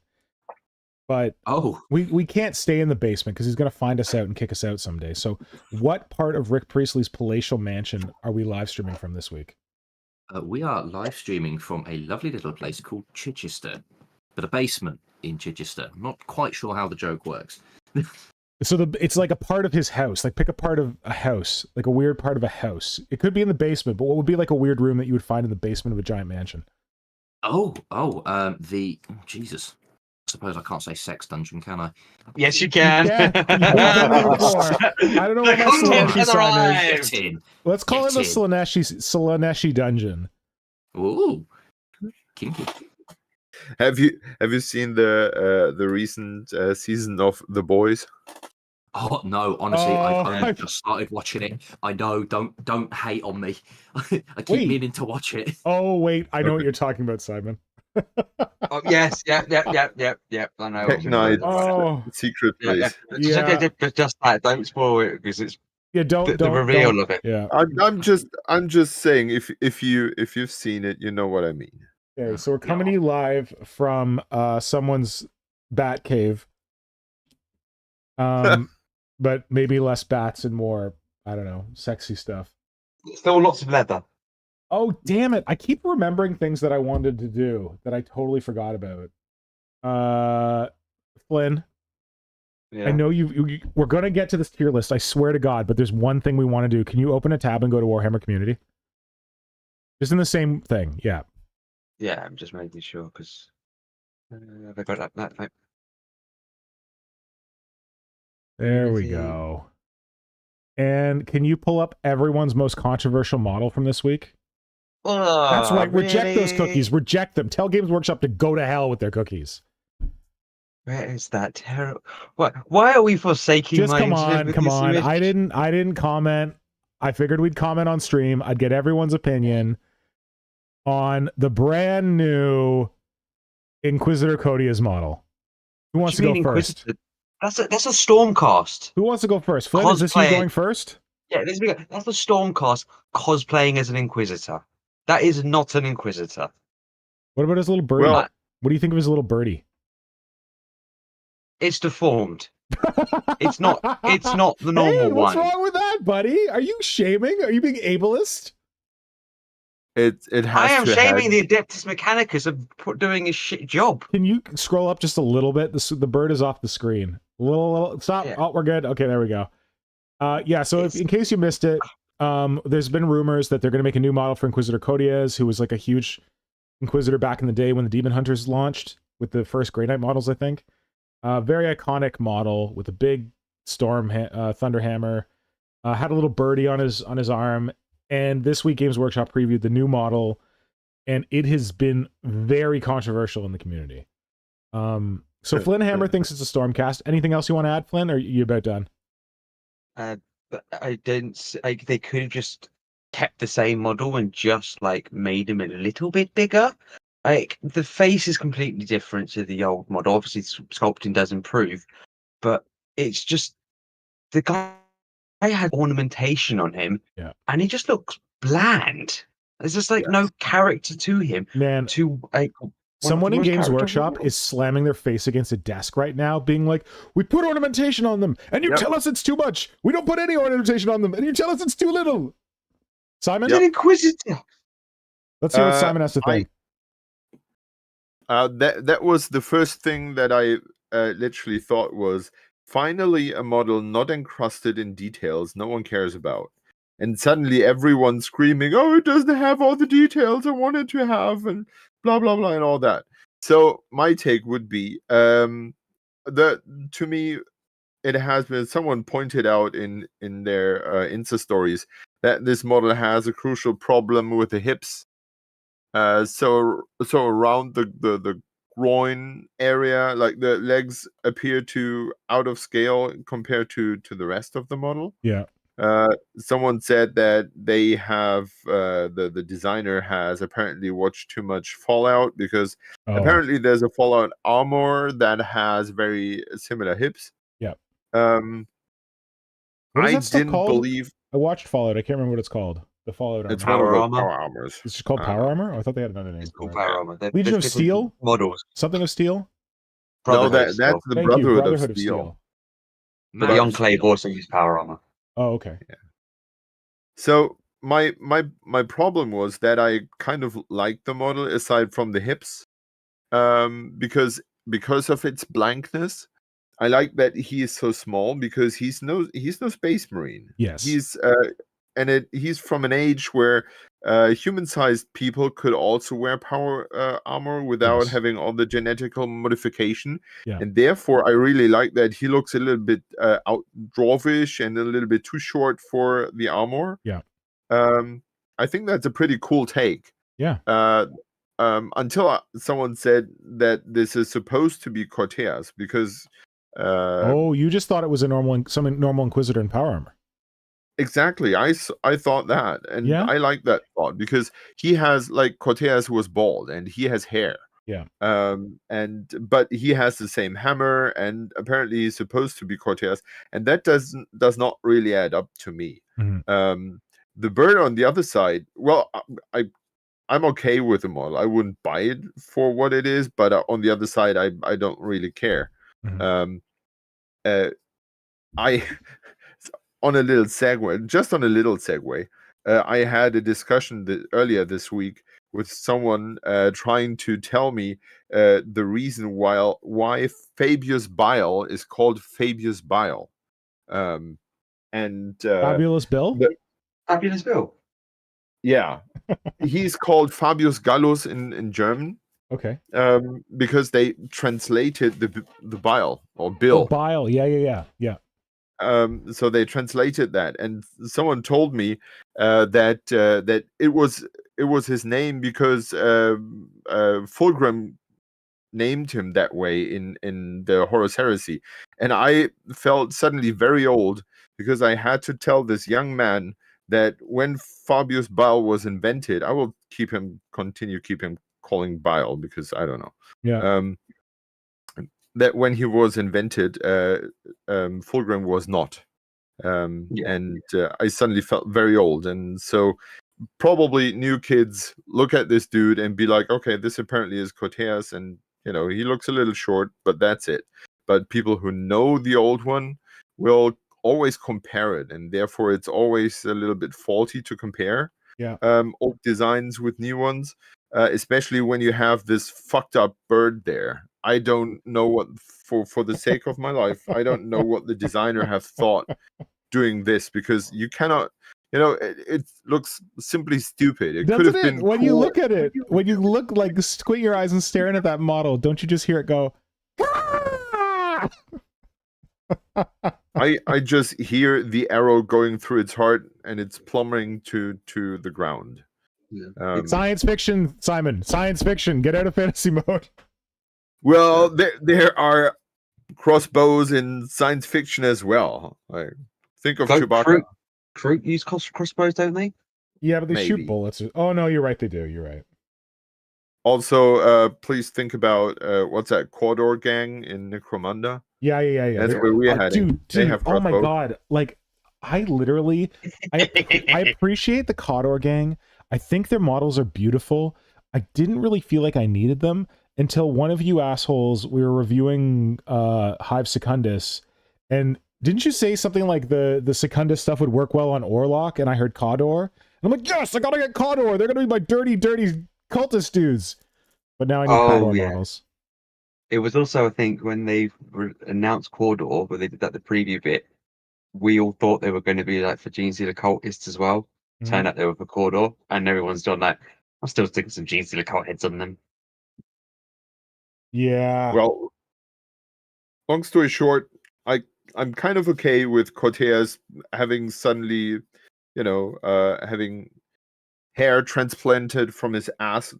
but we can't stay in the basement because he's going to find us out and kick us out someday. So, what part of Rick Priestley's palatial mansion are we live streaming from this week? We are live streaming from a lovely little place called Chichester, but a basement in Chichester. I'm not quite sure how the joke works. So it's like a part of his house. Like pick a part of a house, like a weird part of a house. It could be in the basement, but what would be like a weird room that you would find in the basement of a giant mansion? Jesus. I suppose I can't say sex dungeon, can I? Yes, you can. Yeah, I don't know what my Slaneshi sign is. Let's call it the Slaneshi dungeon. Ooh, kinky. Have you seen the recent season of The Boys? Oh no, honestly, I've just started watching it. I know, don't hate on me. I keep meaning to watch it. Oh wait, I know what you're talking about, Simon. Oh, yes, yep. I know. Tech Night, secret place. Yeah. Just that. Don't spoil it because it's don't the reveal of it. Yeah, I'm just saying if you've seen it, you know what I mean. Okay, so we're coming to you live from someone's bat cave, but maybe less bats and more, I don't know, sexy stuff. Still lots of leather. Oh, damn it. I keep remembering things that I wanted to do that I totally forgot about. Flynn, I know we're going to get to this tier list, I swear to God, but there's one thing we want to do. Can you open a tab and go to Warhammer Community? Just in the same thing, yeah. Yeah, I'm just making sure, because have I got that thing? There we go. And can you pull up everyone's most controversial model from this week? Oh, that's right. Reject really? those cookies. Reject them. Tell Games Workshop to go to hell with their cookies. Where is that terrible? What? Why are we forsaking? Just come on. I didn't comment. I figured we'd comment on stream. I'd get everyone's opinion on the brand new Inquisitor Codia's model. Who wants to go first? That's a Stormcast. Who wants to go first? Flynn, is this you going first? Yeah, that's the Stormcast cosplaying as an Inquisitor. That is not an Inquisitor. What about his little birdie? Well, what do you think of his little birdie? It's deformed. It's not the normal one. What's wrong with that, buddy? Are you shaming? Are you being ableist? It has. I am shaming the Adeptus Mechanicus of doing his shit job. Can you scroll up just a little bit? The bird is off the screen. A little. Stop. Yeah. Oh, we're good. Okay, there we go. Yeah, so if, in case you missed it, there's been rumors that they're going to make a new model for Inquisitor Codiez, who was like a huge Inquisitor back in the day when the Demon Hunters launched with the first Grey Knight models, I think. Very iconic model with a big storm thunder hammer. Had a little birdie on his arm. And this week, Games Workshop previewed the new model, and it has been very controversial in the community. So Flynnhammer thinks it's a Stormcast. Anything else you want to add, Flynn, or are you about done? But I didn't. They could have just kept the same model and just like made him a little bit bigger. Like the face is completely different to the old model. Obviously, sculpting does improve, but it's just the guy had ornamentation on him, and he just looks bland. There's just like no character to him. Man, to like. Someone in Games Workshop is slamming their face against a desk right now, being like, we put ornamentation on them, and you tell us it's too much. We don't put any ornamentation on them, and you tell us it's too little. Simon? An Inquisitor. Let's hear what Simon has to think. That was the first thing that I literally thought was, finally a model not encrusted in details no one cares about. And suddenly everyone's screaming, oh, it doesn't have all the details I wanted to have, and blah, blah, blah, and all that. So my take would be, to me, it has been, someone pointed out in their Insta stories that this model has a crucial problem with the hips. So around the groin area, like the legs appear to out of scale compared to the rest of the model. Yeah. Someone said that they have the designer has apparently watched too much Fallout, because apparently there's a Fallout armor that has very similar hips. Yeah. I didn't believe. I watched Fallout. I can't remember what it's called. The Fallout armor. It's power armors. It's just called Power Armor? Oh, I thought they had another name. It's called Power Armor. Legion of Steel? Models. Something of Steel? No, that's the Brotherhood of Steel. The Enclave also use Power Armor. Oh, okay. Yeah. So my problem was that I kind of liked the model aside from the hips, because of its blankness. I like that he is so small because he's no space marine. Yes, he's he's from an age where human-sized people could also wear power armor without having all the genetical modification. Yeah. And therefore, I really like that he looks a little bit dwarfish and a little bit too short for the armor. Yeah. I think that's a pretty cool take. Yeah. Until someone said that this is supposed to be Cortez, because you just thought it was a normal Inquisitor in power armor. Exactly. I thought that, and I like that thought, because he has, like, Cortez was bald and he has hair. Yeah. But he has the same hammer, and apparently he's supposed to be Cortez, and that does not really add up to me. Mm-hmm. The bird on the other side, well, I'm okay with the model. I wouldn't buy it for what it is, but on the other side, I don't really care. Mm-hmm. On a little segue, I had a discussion earlier this week with someone trying to tell me the reason why Fabius Bile is called Fabius Bile. Fabulous Bill? Fabulous Bill. Yeah. He's called Fabius Gallus in German. Okay. Because they translated the bile or bill. Oh, bile. Yeah. So they translated that, and someone told me that it was his name because Fulgrim named him that way in the Horus Heresy, and I felt suddenly very old because I had to tell this young man that when Fabius Bile was invented, I will continue calling Bile because I don't know. Yeah. That when he was invented, Fulgrim was not. And I suddenly felt very old. And so probably new kids look at this dude and be like, okay, this apparently is Cortez. And, he looks a little short, but that's it. But people who know the old one will always compare it. And therefore, it's always a little bit faulty to compare old designs with new ones. Especially when you have this fucked up bird there. I don't know what, for the sake of my life, I don't know what the designer have thought doing this because you cannot. It looks simply stupid. It could Doesn't have been it? When cool. you look at it, when you look like squint your eyes and staring at that model, don't you just hear it go? "Ah!" I just hear the arrow going through its heart and it's plummeting to the ground. Yeah. Science fiction, Simon. Science fiction. Get out of fantasy mode. Well, there are crossbows in science fiction as well. Like, think of Chewbacca. Crew use crossbows, don't they? Yeah, but they shoot Maybe. bullets. Oh no, you're right. They do. You're right. Also, please think about what's that Cawdor gang in Necromunda? Yeah. That's where we're heading. Dude, They have oh my crossbows. god. Like, I appreciate the Cawdor gang. I think their models are beautiful. I didn't really feel like I needed them until one of you assholes, we were reviewing Hive Secundus, and didn't you say something like the Secundus stuff would work well on Orlok, and I heard Cawdor? And I'm like, yes, I gotta get Cawdor. They're gonna be my dirty cultist dudes. But now I need Cawdor models. It was also, I think, when they announced Cawdor, where they did that the preview bit, we all thought they were going to be like for Gene Stealer cultists as well. Turned out they were for Cawdor, and everyone's done like, I'm still sticking some Gene Stealer cult heads on them. Yeah. Well, long story short, I'm kind of okay with Cortez having suddenly, having hair transplanted from his ass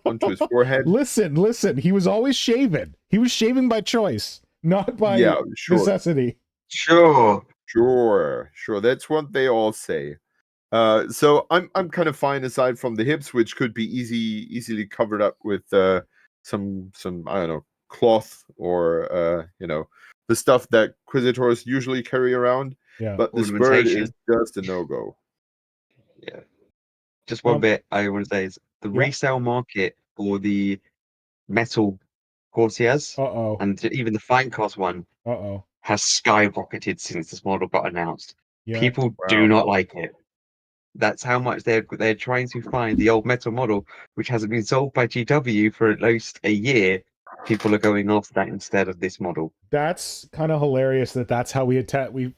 onto his forehead. Listen. He was always shaven. He was shaving by choice, not by necessity. Sure. That's what they all say. So I'm kind of fine aside from the hips, which could be easily covered up with some I don't know, cloth or the stuff that Inquisitors usually carry around. Yeah. But this bird is just a no-go. Yeah. Just one bit I want to say is the resale market for the metal courtiers and even the fine cost one has skyrocketed since this model got announced. Yeah. People do not like it. That's how much they're trying to find the old metal model, which hasn't been sold by GW for at least a year. People are going after that instead of this model. That's kind of hilarious that's how we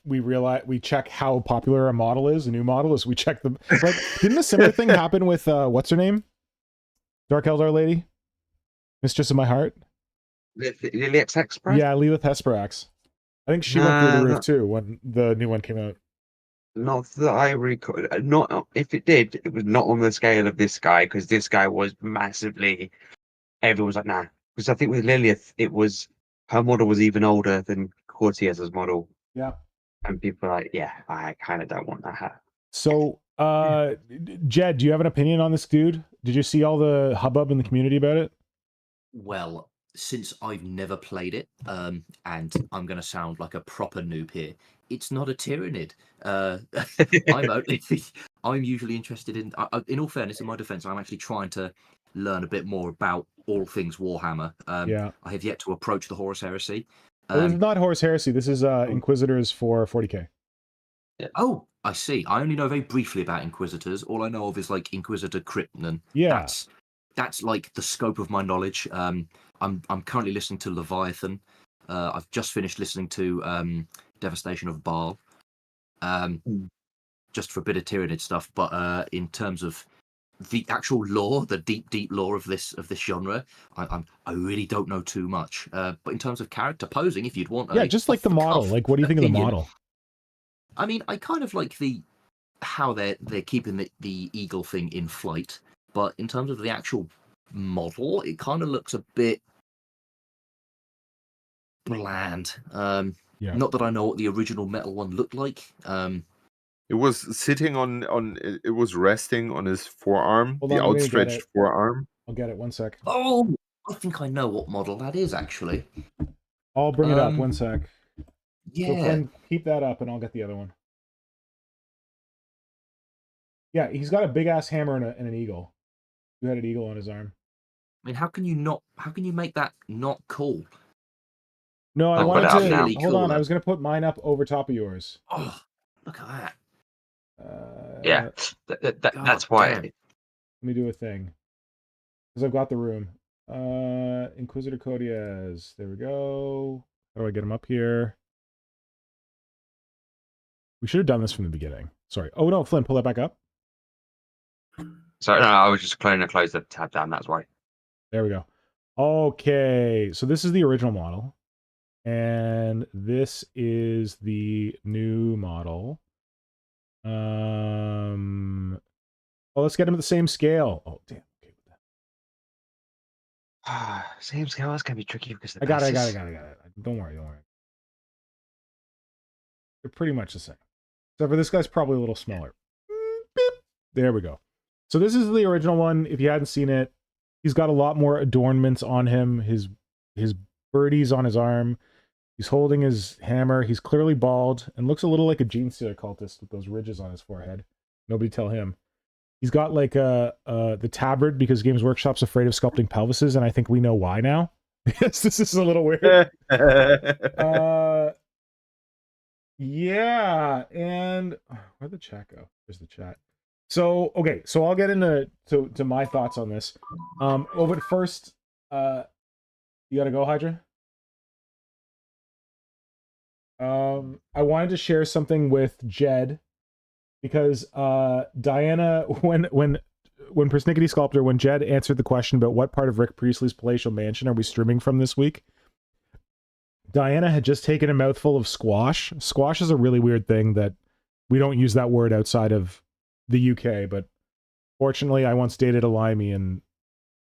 realize we check how popular a model is, a new model is we check them. Like, didn't a similar thing happen with what's her name? Dark Eldar lady? Mistress of My Heart? Lilith Hesperax? Yeah, Lilith Hesperax. I think she went through the roof too when the new one came out. Not that I recall. Not if it did, it was not on the scale of this guy, because this guy was massively. Everyone was like, nah. Because I think with Lilith, it was her model was even older than Cortez's model. Yeah. And people are like, yeah, I kind of don't want that hat. So, Jed, do you have an opinion on this dude? Did you see all the hubbub in the community about it? Well, since I've never played it, and I'm going to sound like a proper noob here, it's not a Tyranid. I'm usually interested in all fairness, in my defense, I'm actually trying to learn a bit more about all things Warhammer. I have yet to approach the Horus Heresy. This is not Horus Heresy. This is Inquisitors for 40k. Yeah. Oh, I see. I only know very briefly about Inquisitors. All I know of is like Inquisitor Krypton. Yeah. That's like the scope of my knowledge. I'm currently listening to Leviathan. I've just finished listening to Devastation of Baal. Just for a bit of Tyranid stuff, but in terms of the actual lore, the deep lore of this genre, I really don't know too much. But in terms of character posing, if you'd want, just like the model. Like, what do you think of the model? I mean, I kind of like how they're keeping the eagle thing in flight, but in terms of the actual model, it kind of looks a bit bland. Not that I know what the original metal one looked like. It was sitting it was resting on his forearm, the outstretched forearm. I'll get it, 1 sec. Oh, I think I know what model that is, actually. I'll bring it up, 1 sec. Yeah. So Flynn, keep that up and I'll get the other one. Yeah, he's got a big-ass hammer and an eagle. You had an eagle on his arm. I mean, how can you make that not cool? No, I wanted to... Really hold cool, on, I was going to put mine up over top of yours. Oh, look at that. Yeah, that's why. Let me do a thing. Because I've got the room. Inquisitor Codiaz. There we go. How do I get him up here? We should have done this from the beginning. Sorry. Oh no, Flynn, pull that back up. So no, I was just trying to close the tab down. That's why. There we go. Okay, so this is the original model, and this is the new model. Well, let's get them at the same scale. Oh damn. Okay. Same scale. That's gonna be tricky because I got it. Don't worry. They're pretty much the same. Except for this guy's probably a little smaller. Beep. There we go. So this is the original one. If you hadn't seen it, he's got a lot more adornments on him. His birdie's on his arm. He's holding his hammer. He's clearly bald and looks a little like a Gene Stealer cultist with those ridges on his forehead. Nobody tell him. He's got like the tabard because Games Workshop's afraid of sculpting pelvises, and I think we know why now. Yes, this is a little weird. Yeah, and where'd the chat go? There's the chat. So okay, so I'll get into to my thoughts on this. But first, you gotta go, Hydra. I wanted to share something with Jed because Diana, when PersnicketySculptor, when Jed answered the question about what part of Rick Priestley's palatial mansion are we streaming from this week, Diana had just taken a mouthful of squash. Squash is a really weird thing that we don't use that word outside of the UK, but fortunately I once dated a limey and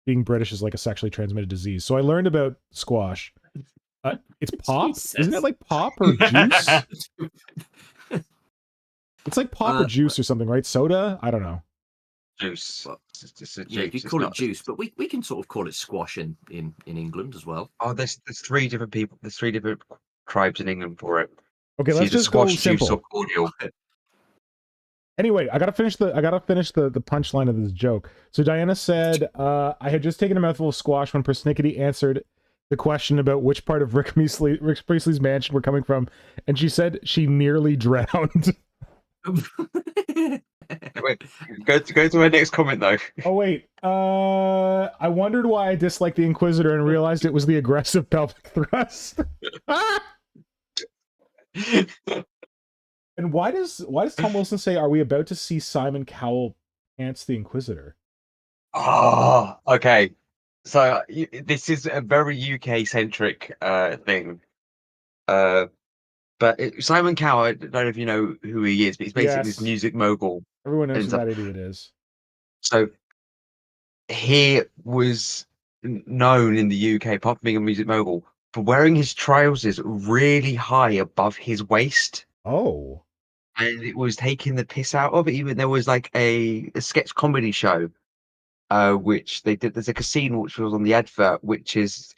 being British is like a sexually transmitted disease. So I learned about squash. It's pop? Jesus. Isn't it like pop or juice? It's like pop or juice or something, right? Soda? I don't know. Juice. Well, It's a yeah, juice. you call it juice, but we can sort of call it squash in England as well. Oh, there's 3 different people. There's 3 different tribes in England for it. Okay, It's let's either just go squash, simple. juice, or cordial. Anyway, I gotta finish the punchline of this joke. So Diana said, I had just taken a mouthful of squash when Persnickety answered the question about which part of Rick Priestley's mansion we're coming from, and she said she nearly drowned. Wait, go to my next comment though. Oh wait, I wondered why I disliked the Inquisitor and realized it was the aggressive pelvic thrust. And why does Tom Wilson say, "Are we about to see Simon Cowell pants the Inquisitor"? Oh, okay. So this is a very UK centric thing. But Simon Cowell, I don't know if you know who he is, but he's basically this Yes. music mogul. Everyone knows who And that idiot is. So he was known in the UK, apart from being a music mogul, for wearing his trousers really high above his waist. Oh. And it was taking the piss out of it. Even there was like a sketch comedy show, which they did. There's like a scene which was on the advert, which is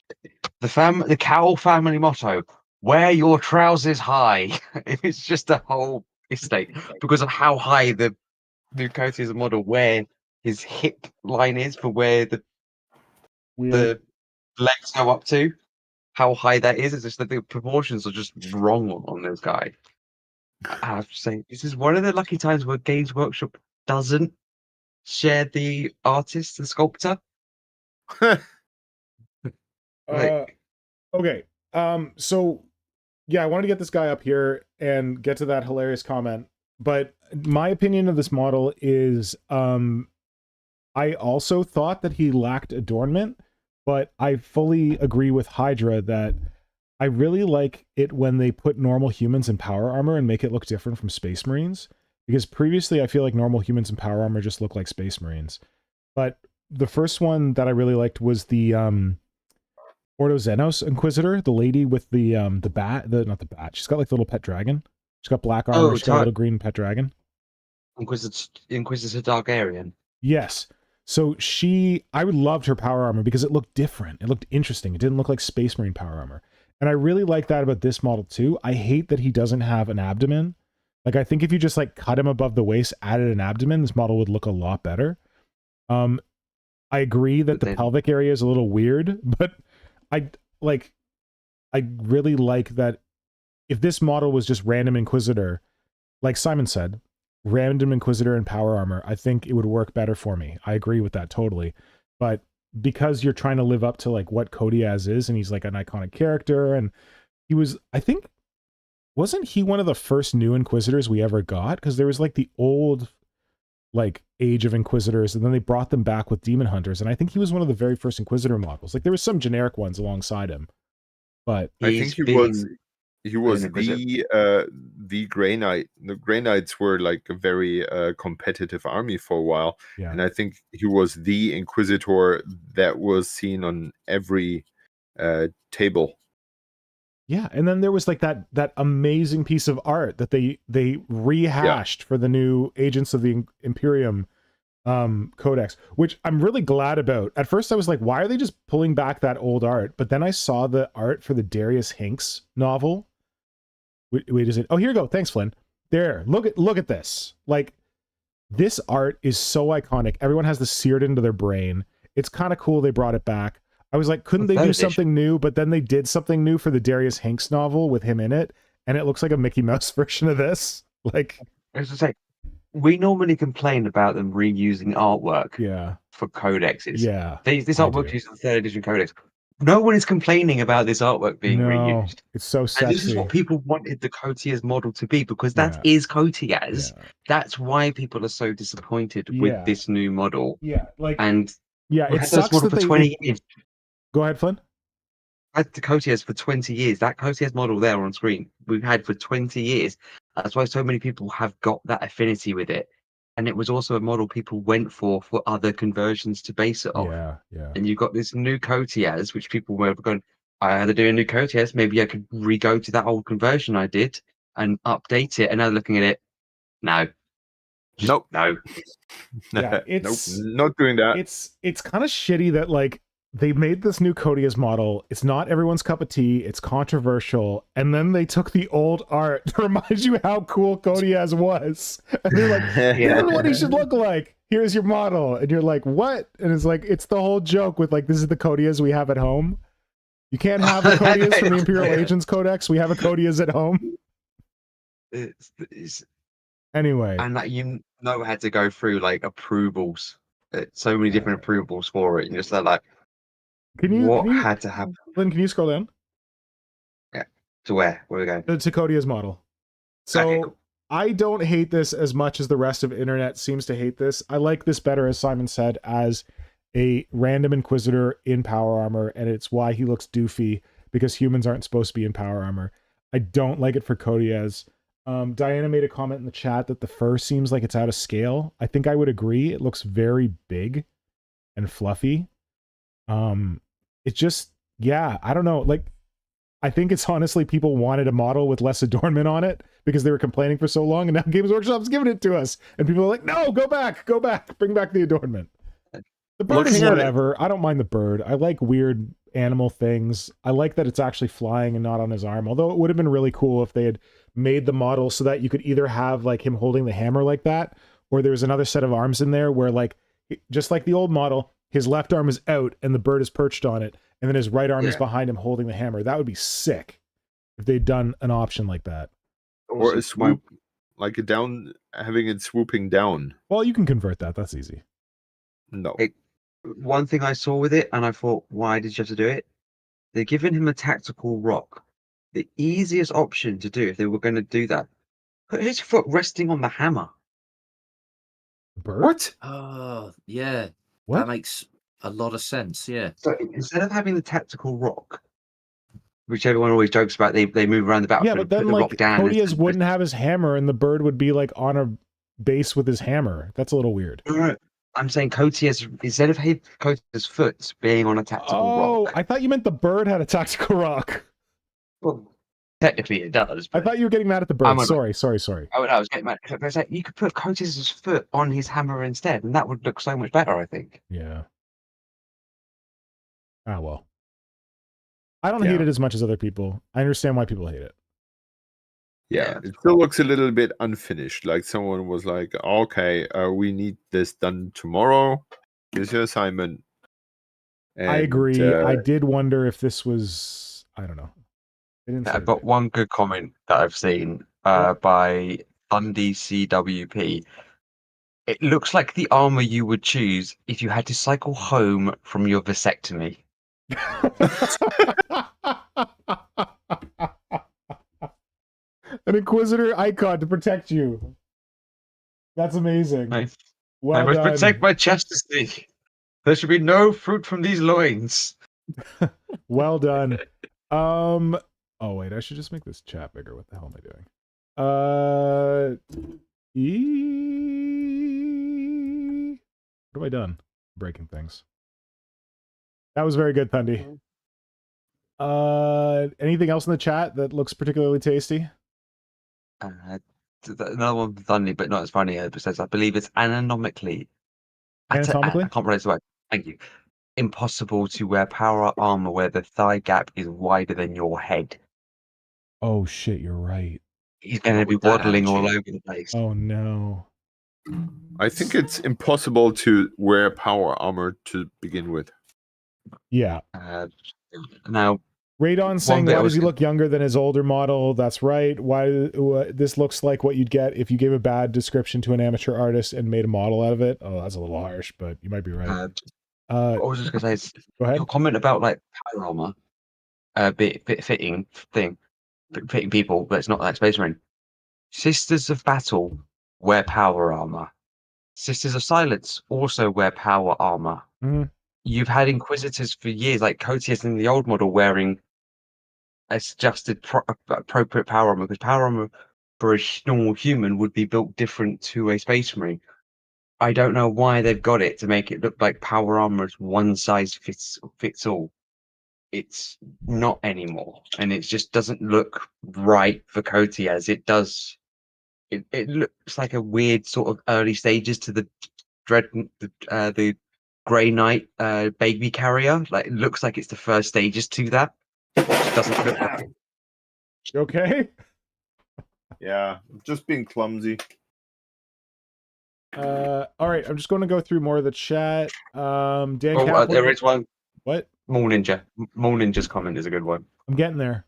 the Cowell family motto: "Wear your trousers high." It's just a whole mistake because of how high the Coates model, where his hip line is for where the legs go up to, how high that is. It's just that the proportions are just wrong on this guy. I have to say, this is one of the lucky times where Games Workshop doesn't share the artist and sculptor. Okay. So yeah, I wanted to get this guy up here and get to that hilarious comment. But my opinion of this model is I also thought that he lacked adornment, but I fully agree with Hydra that I really like it when they put normal humans in power armor and make it look different from Space Marines. Because previously I feel like normal humans in power armor just look like Space Marines. But the first one that I really liked was the Ordo Xenos Inquisitor, the lady with the bat, not the bat. She's got like the little pet dragon. She's got black armor. She's got a little green pet dragon. Inquisitor Targaryen. Yes. So I loved her power armor because it looked different. It looked interesting. It didn't look like Space Marine power armor. And I really like that about this model too. I hate that he doesn't have an abdomen. Like, I think if you just like cut him above the waist, added an abdomen, this model would look a lot better. I agree that the pelvic area is a little weird, but I really like that if this model was just random Inquisitor, like Simon said, random Inquisitor in power armor, I think it would work better for me. I agree with that totally. But because you're trying to live up to like what Kodiaz is, and he's like an iconic character, and he was, I think wasn't he one of the first new Inquisitors we ever got? Because there was like the old like age of Inquisitors, and then they brought them back with Demon Hunters, and I think he was one of the very first Inquisitor models. Like there was some generic ones alongside him, but I think he was the Grey Knight. The Grey Knights were like a very competitive army for a while, yeah. and I think he was the Inquisitor that was seen on every table. Yeah, and then there was like that amazing piece of art that they rehashed for the new Agents of the Imperium codex, which I'm really glad about. At first I was like, why are they just pulling back that old art? But then I saw the art for the Darius Hinks novel. Wait, is it? Oh, here you go. Thanks, Flynn. There, look at this. Like, this art is so iconic. Everyone has this seared into their brain. It's kind of cool they brought it back. I was like, couldn't they do something new? But then they did something new for the Darius Hinks novel with him in it, and it looks like a Mickey Mouse version of this. Like, as I say, we normally complain about them reusing artwork for codexes. Yeah. This artwork is the 3rd edition codex. No one is complaining about this artwork being reused. It's so sexy. And this is what people wanted the Cotiers model to be, because that is Cotiers. Yeah. That's why people are so disappointed with this new model. Yeah, like, and it sucks that for 20 years. Go ahead, Flynn. I had the Cotiers for 20 years. That Cotiers model there on screen, we've had for 20 years. That's why so many people have got that affinity with it. And it was also a model people went for other conversions to base it off. Yeah. And you've got this new Cotiers, which people were going, I had to do a new Cotiers. Maybe I could re-go to that old conversion I did and update it. And now looking at it, no. Nope. No. Yeah, nope, not doing that. It's kind of shitty that like they made this new Cotiers model. It's not everyone's cup of tea. It's controversial. And then they took the old art to remind you how cool Cotiers was. And they're like, this is what he should look like. Here's your model. And you're like, what? And it's like, it's the whole joke with like, this is the Cotiers we have at home. You can't have a Cotiers from the Imperial Agents Codex. We have a Cotiers at home. Anyway. And that you had to go through like approvals. So many different approvals for it. And just like, what had to happen? Lynn, can you scroll down? Yeah. To where? Where are we going? The Cotiers model. So okay, cool. I don't hate this as much as the rest of the internet seems to hate this. I like this better, as Simon said, as a random Inquisitor in power armor, and it's why he looks doofy, because humans aren't supposed to be in power armor. I don't like it for Cotiers. Diana made a comment in the chat that the fur seems like it's out of scale. I think I would agree. It looks very big and fluffy. It just, I don't know. Like, I think it's honestly people wanted a model with less adornment on it because they were complaining for so long, and now Games Workshop's giving it to us, and people are like, no, go back, bring back the adornment. The bird is whatever. I don't mind the bird. I like weird animal things. I like that it's actually flying and not on his arm, although it would have been really cool if they had made the model so that you could either have like him holding the hammer like that, or there was another set of arms in there where, like, just like the old model, his left arm is out and the bird is perched on it, and then his right arm is behind him holding the hammer. That would be sick if they'd done an option like that. Or a swoop, like a down, having it swooping down. Well, you can convert that. That's easy. No. One thing I saw with it, and I thought, why did you have to do it? They're giving him a tactical rock. The easiest option to do if they were going to do that, put his foot resting on the hammer. Bird? What? Oh, yeah. What? That makes a lot of sense, yeah. So instead of having the tactical rock, which everyone always jokes about, they move around the battlefield. Yeah, but then like Cotiers wouldn't have his hammer, and the bird would be like on a base with his hammer. That's a little weird. I'm saying Cotiers, instead of Cotiers' foot being on a tactical rock. I thought you meant the bird had a tactical rock. Well, technically it does. I thought you were getting mad at the bird. Sorry. Oh, no, I was getting mad. You could put Cotiers' foot on his hammer instead, and that would look so much better, I think. Yeah. Ah, well. I don't hate it as much as other people. I understand why people hate it. Yeah, it still looks a little bit unfinished. Like someone was like, okay, we need this done tomorrow. Here's your assignment. And, I agree. I did wonder if this was, I don't know. I've got one good comment that I've seen by Undy CWP. It looks like the armor you would choose if you had to cycle home from your vasectomy. An Inquisitor icon to protect you. That's amazing. I Well must done. protect my chastity. There should be no fruit from these loins. Well done. Oh wait, I should just make this chat bigger. What the hell am I doing? What have I done? Breaking things. That was very good, Thundy. Anything else in the chat that looks particularly tasty? Another one funny, but not as funny. It says, I believe it's anatomically. Anatomically? I can't pronounce the word. Thank you. Impossible to wear power armor where the thigh gap is wider than your head. Oh shit, you're right. He's going to Not be with that waddling all attitude. over the place. Oh no. I think it's impossible to wear power armor to begin with. Yeah. Now, Radon saying, bit I why was does he con- look younger than his older model? That's right. Why this looks like what you'd get if you gave a bad description to an amateur artist and made a model out of it. Oh, that's a little harsh, but you might be right. what I was just going to say is Go ahead. your comment about like power armor, bit fitting people, but it's not like Space Marine. Sisters of Battle wear power armor. Sisters of Silence also wear power armor. Mhm. You've had Inquisitors for years, like Cotius in the old model, wearing adjusted appropriate power armor, because power armor for a normal human would be built different to a Space Marine. I don't know why they've got it to make it look like power armor is one size fits all. It's not anymore, and it just doesn't look right for Cotias. It does. It looks like a weird sort of early stages to the the Grey Knight baby carrier. Like it looks like it's the first stages to that. It just doesn't look like it. You okay? Yeah, just being clumsy. All right, I'm just going to go through more of the chat. Dan Oh, Kaplan. there is one. What? Mole Ninja's comment is a good one. I'm getting there.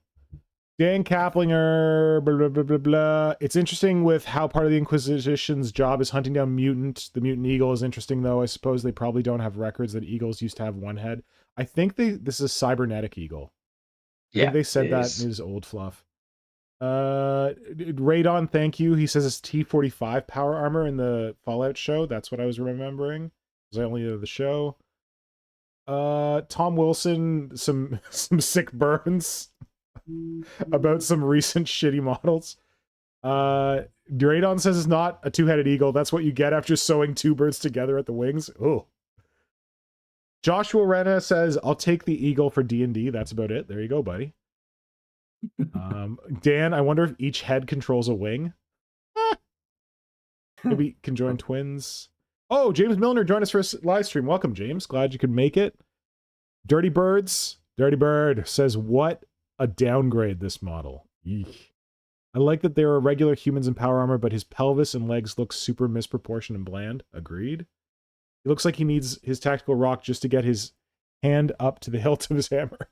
Dan Kaplinger, blah, blah, blah, blah, blah. It's interesting with how part of the Inquisition's job is hunting down mutant. The mutant eagle is interesting, though. I suppose they probably don't have records that eagles used to have one head. I think this is a cybernetic eagle. I think they said that in his old fluff. Radon, thank you. He says it's T-45 power armor in the Fallout show. That's what I was remembering, because I only know the show. Tom Wilson, some sick burns about some recent shitty models. Radon says it's not a two-headed eagle. That's what you get after sewing two birds together at the wings. Oh. Joshua Rena says, I'll take the eagle for D&D. That's about it. There you go, buddy. Dan, I wonder if each head controls a wing. Maybe conjoined twins. Oh, James Milner joined us for a live stream. Welcome, James. Glad you could make it. Dirty Bird says, what a downgrade this model. Eek. I like that there are regular humans in power armor, but his pelvis and legs look super misproportioned and bland. Agreed. He looks like he needs his tactical rock just to get his hand up to the hilt of his hammer.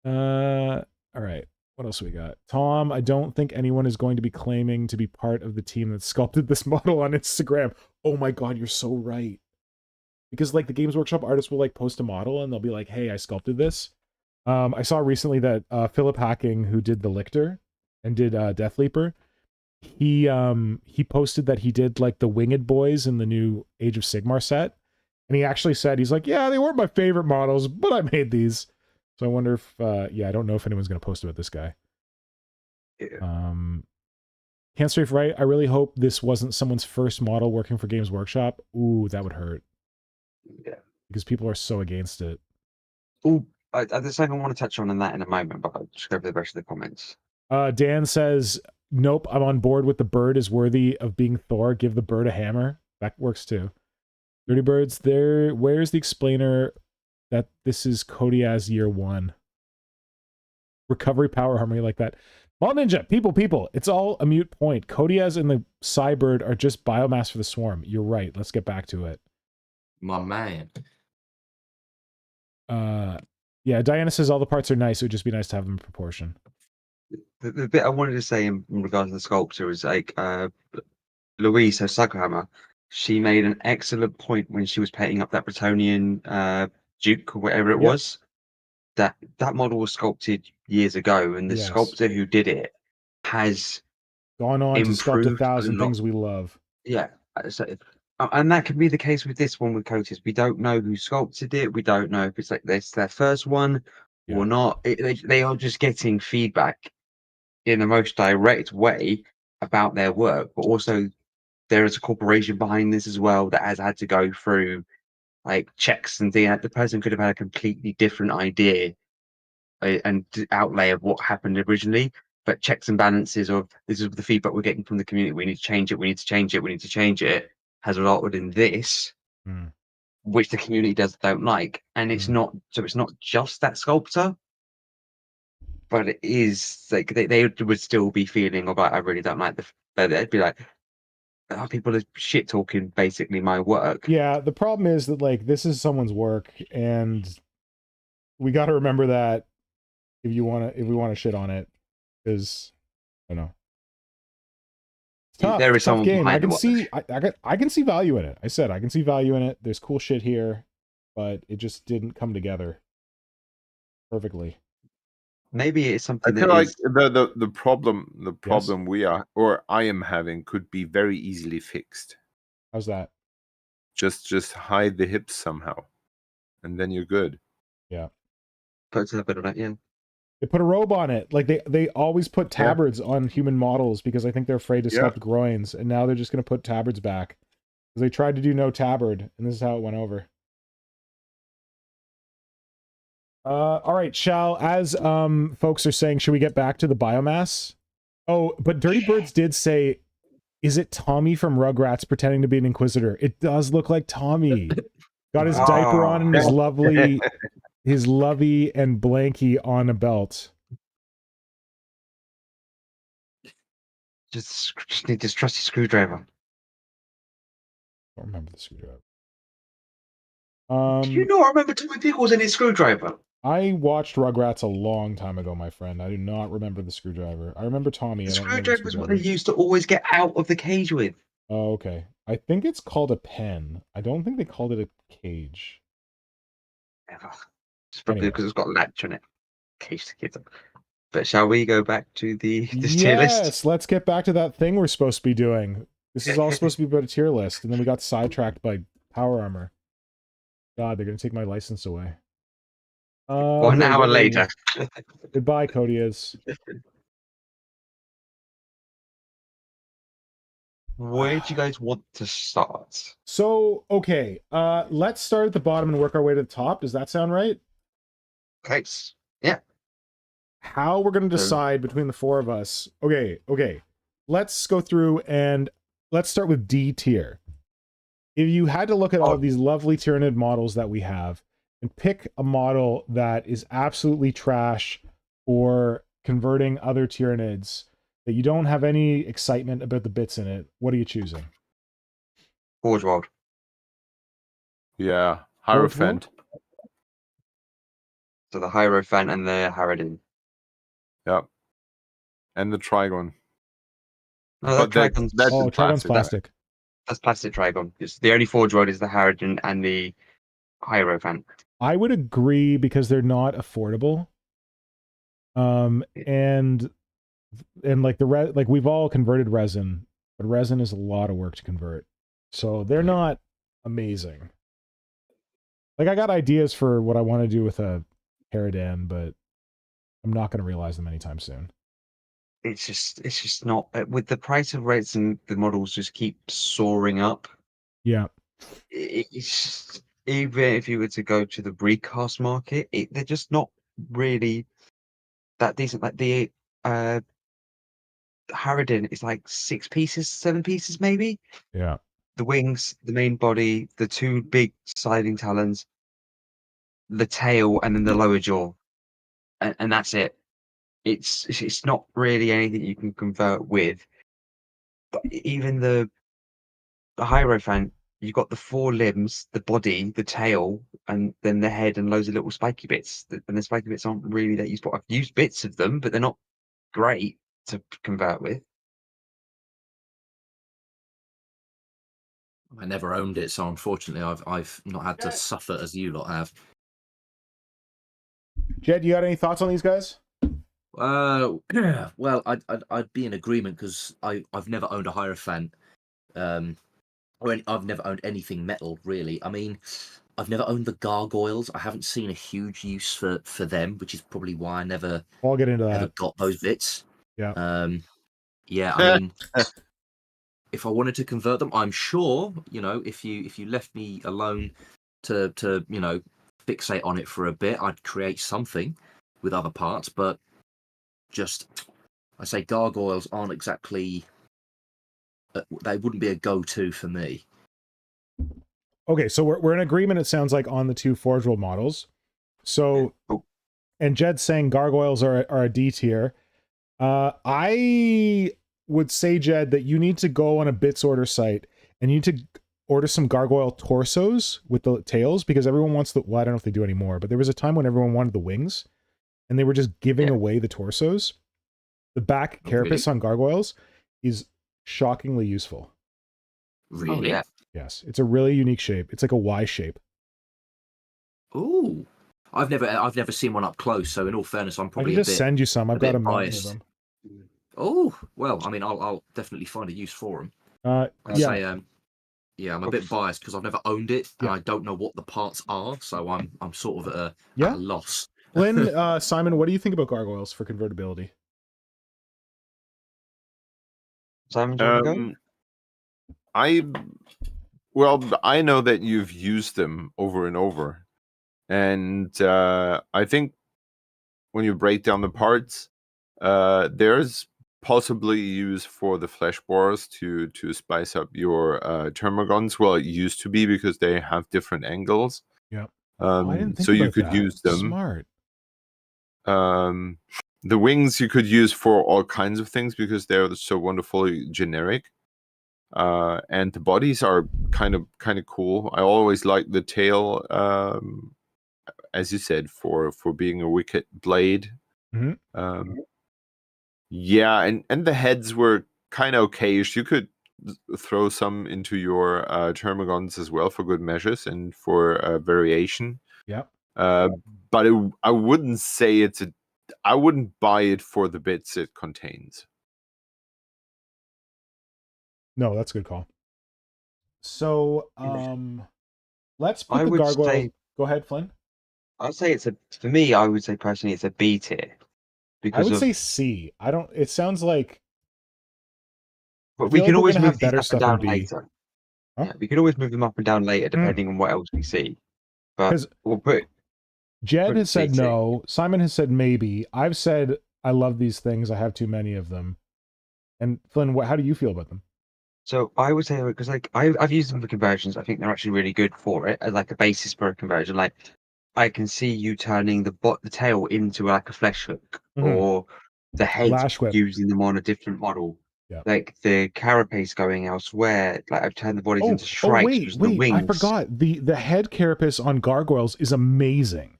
All right. What else we got? Tom, I don't think anyone is going to be claiming to be part of the team that sculpted this model on Instagram. Oh my god, you're so right. Because like the Games Workshop artists will like post a model and they'll be like, hey, I sculpted this. I saw recently that Philip Hacking, who did the Lictor and did Death Leaper, he posted that he did like the Winged Boys in the new Age of Sigmar set. And he actually said, he's like, yeah, they weren't my favorite models, but I made these. So I wonder if, yeah, I don't know if anyone's going to post about this guy. Yeah. Can't strafe right. I really hope this wasn't someone's first model working for Games Workshop. Ooh, that would hurt. Yeah. Because people are so against it. Oh, there's something I want to touch on that in a moment, but I'll just go over the rest of the comments. Dan says, nope, I'm on board with the bird is worthy of being Thor. Give the bird a hammer. That works too. Dirty Birds, where's the explainer that this is Kodiaz year 1? Recovery power harmony like that. Ball Ninja, people, it's all a mute point. Kodiaz and the Cybird are just biomass for the swarm. You're right. Let's get back to it. My man. Yeah, Diana says all the parts are nice. It would just be nice to have them in proportion. The bit I wanted to say in regards to the sculptor is like Louise, her Sughammer, she made an excellent point when she was painting up that Bretonian Duke or whatever it was. That model was sculpted years ago, and the Yes. sculptor who did it has Gone on to sculpt improved a 1,000 lot. things we love. Yeah, and that could be the case with this one with Coatis. We don't know who sculpted it. We don't know if it's like this their first one Yeah. or not. They are just getting feedback in the most direct way about their work, but also there is a corporation behind this as well that has had to go through like checks and things. The person could have had a completely different idea and outlay of what happened originally, but checks and balances of this is the feedback we're getting from the community. We need to change it. We need to change it. We need to change it. Has resulted in this, which the community don't like, and it's not. So it's not just that sculptor, but it is like they would still be feeling about. I really don't like the. They'd be like, oh, people are shit talking basically my work. Yeah, the problem is that like this is someone's work, and we got to remember that if we want to shit on it, is I don't know. It's tough. There is It's a tough someone game. I behind can the see I can see value in it. I said I can see value in it. There's cool shit here, but it just didn't come together perfectly. Maybe it's I something feel that like is. the problem we are or I am having could be very easily fixed. How's that? Just hide the hips somehow, and then you're good. Yeah. Put a bit on it, yeah. They put a robe on it. Like they always put tabards on human models because I think they're afraid to sculpt groins, and now they're just going to put tabards back. Because they tried to do no tabard, and this is how it went over. All right, as folks are saying, should we get back to the biomass? Oh, but Dirty Birds did say, is it Tommy from Rugrats pretending to be an Inquisitor? It does look like Tommy. Got his diaper on and his lovely and blankie on a belt. Just need this trusty screwdriver. I don't remember the screwdriver. Do you not remember Tommy Pickles and his screwdriver? I watched Rugrats a long time ago, my friend. I do not remember the screwdriver. I remember Tommy. The I don't remember screwdriver is what they used to always get out of the cage with. Oh, okay. I think it's called a pen. I don't think they called it a cage. Ever. It's probably because it's got a latch on it. Cage to kids. But shall we go back to the tier list? Yes, let's get back to that thing we're supposed to be doing. This is all supposed to be about a tier list, and then we got sidetracked by power armor. God, they're gonna take my license away. 1 hour later. Goodbye, Codias. Where do you guys want to start? So, okay, let's start at the bottom and work our way to the top. Does that sound right? Okay. Yeah. How we're going to decide between the four of us. Okay. Let's go through and let's start with D tier. If you had to look at all of these lovely Tyranid models that we have and pick a model that is absolutely trash for converting other Tyranids, that you don't have any excitement about the bits in it, what are you choosing? Forge World. Yeah, Hierophant. So the Hierophant and the Harridan. Yep. And the Trigon. No, Trigon's Trigon's plastic. That's plastic Trigon. It's the only Forge World is the Harridan and the Hierophant. I would agree because they're not affordable. And like like we've all converted resin, but resin is a lot of work to convert. So they're not amazing. Like I got ideas for what I want to do with a Harridan, but I'm not going to realize them anytime soon. It's just not with the price of resin. The models just keep soaring up. Yeah. It's just, even if you were to go to the recast market, they're just not really that decent. Like the Harridan is like 6 pieces, 7 pieces maybe. Yeah. The wings, the main body, the 2 big sliding talons, the tail, and then the lower jaw, and that's it. It's not really anything you can convert with. But even the Hierophant, you've got the 4 limbs, the body, the tail, and then the head and loads of little spiky bits. And the spiky bits aren't really that useful. I've used bits of them, but they're not great to convert with. I never owned it, so unfortunately I've not had to suffer as you lot have. Jed, you got any thoughts on these guys? Well, I'd be in agreement because I've never owned a Hierophant, I've never owned anything metal really. I mean, I've never owned the gargoyles. I haven't seen a huge use for them, which is probably why I never I'll get into ever that. got those bits. Yeah. Yeah, I mean, if I wanted to convert them, I'm sure, if you left me alone to fixate on it for a bit, I'd create something with other parts. But I say gargoyles aren't exactly. They wouldn't be a go-to for me. Okay, so we're in agreement, it sounds like, on the two Forge World models. So, and Jed's saying gargoyles are a D tier. I would say, Jed, that you need to go on a bits order site and you need to order some gargoyle torsos with the tails, because everyone wants the, well, I don't know if they do anymore, but there was a time when everyone wanted the wings and they were just giving away the torsos. The back carapace on gargoyles is shockingly useful. Really? Oh, yeah. Yes, it's a really unique shape. It's like a Y shape. Ooh, I've never seen one up close. So in all fairness, I'm I probably can just send you some. I've got a mountain of them. Oh well, I mean, I'll definitely find a use for them. I'm a bit biased because I've never owned it and I don't know what the parts are, so I'm sort of at a loss. Flynn, Simon, what do you think about gargoyles for convertibility? Simon, do you want to go? I know that you've used them over and over, and I think when you break down the parts, there's possibly use for the flesh borers to spice up your termagants. Well, it used to be because they have different angles. Yeah. I didn't think so you could use them. Smart. The wings you could use for all kinds of things because they're so wonderfully generic. And the bodies are kind of cool. I always like the tail, as you said, for being a wicked blade. Mm-hmm. Yeah, and the heads were kind of okayish. You could throw some into your termagants as well for good measures and for variation. Yeah. But I wouldn't say I wouldn't buy it for the bits it contains. No, that's a good call. So, let's put the gargoyle. Go ahead, Flynn. I'd say for me, I would say personally, it's a B tier. I would say C. I don't. It sounds like. But we can always move better these up and down later. Huh? Yeah, we can always move them up and down later depending on what else we see. But we'll put. Jed has said no. Simon has said maybe. I've said I love these things. I have too many of them. And Flynn, how do you feel about them? So I would say, because like I've used them for conversions. I think they're actually really good for it as like a basis for a conversion. Like I can see you turning the tail into like a flesh hook, or the head using them on a different model. Yeah. Like the carapace going elsewhere. Like I've turned the bodies into stripes. Wait, I forgot. The head carapace on gargoyles is amazing.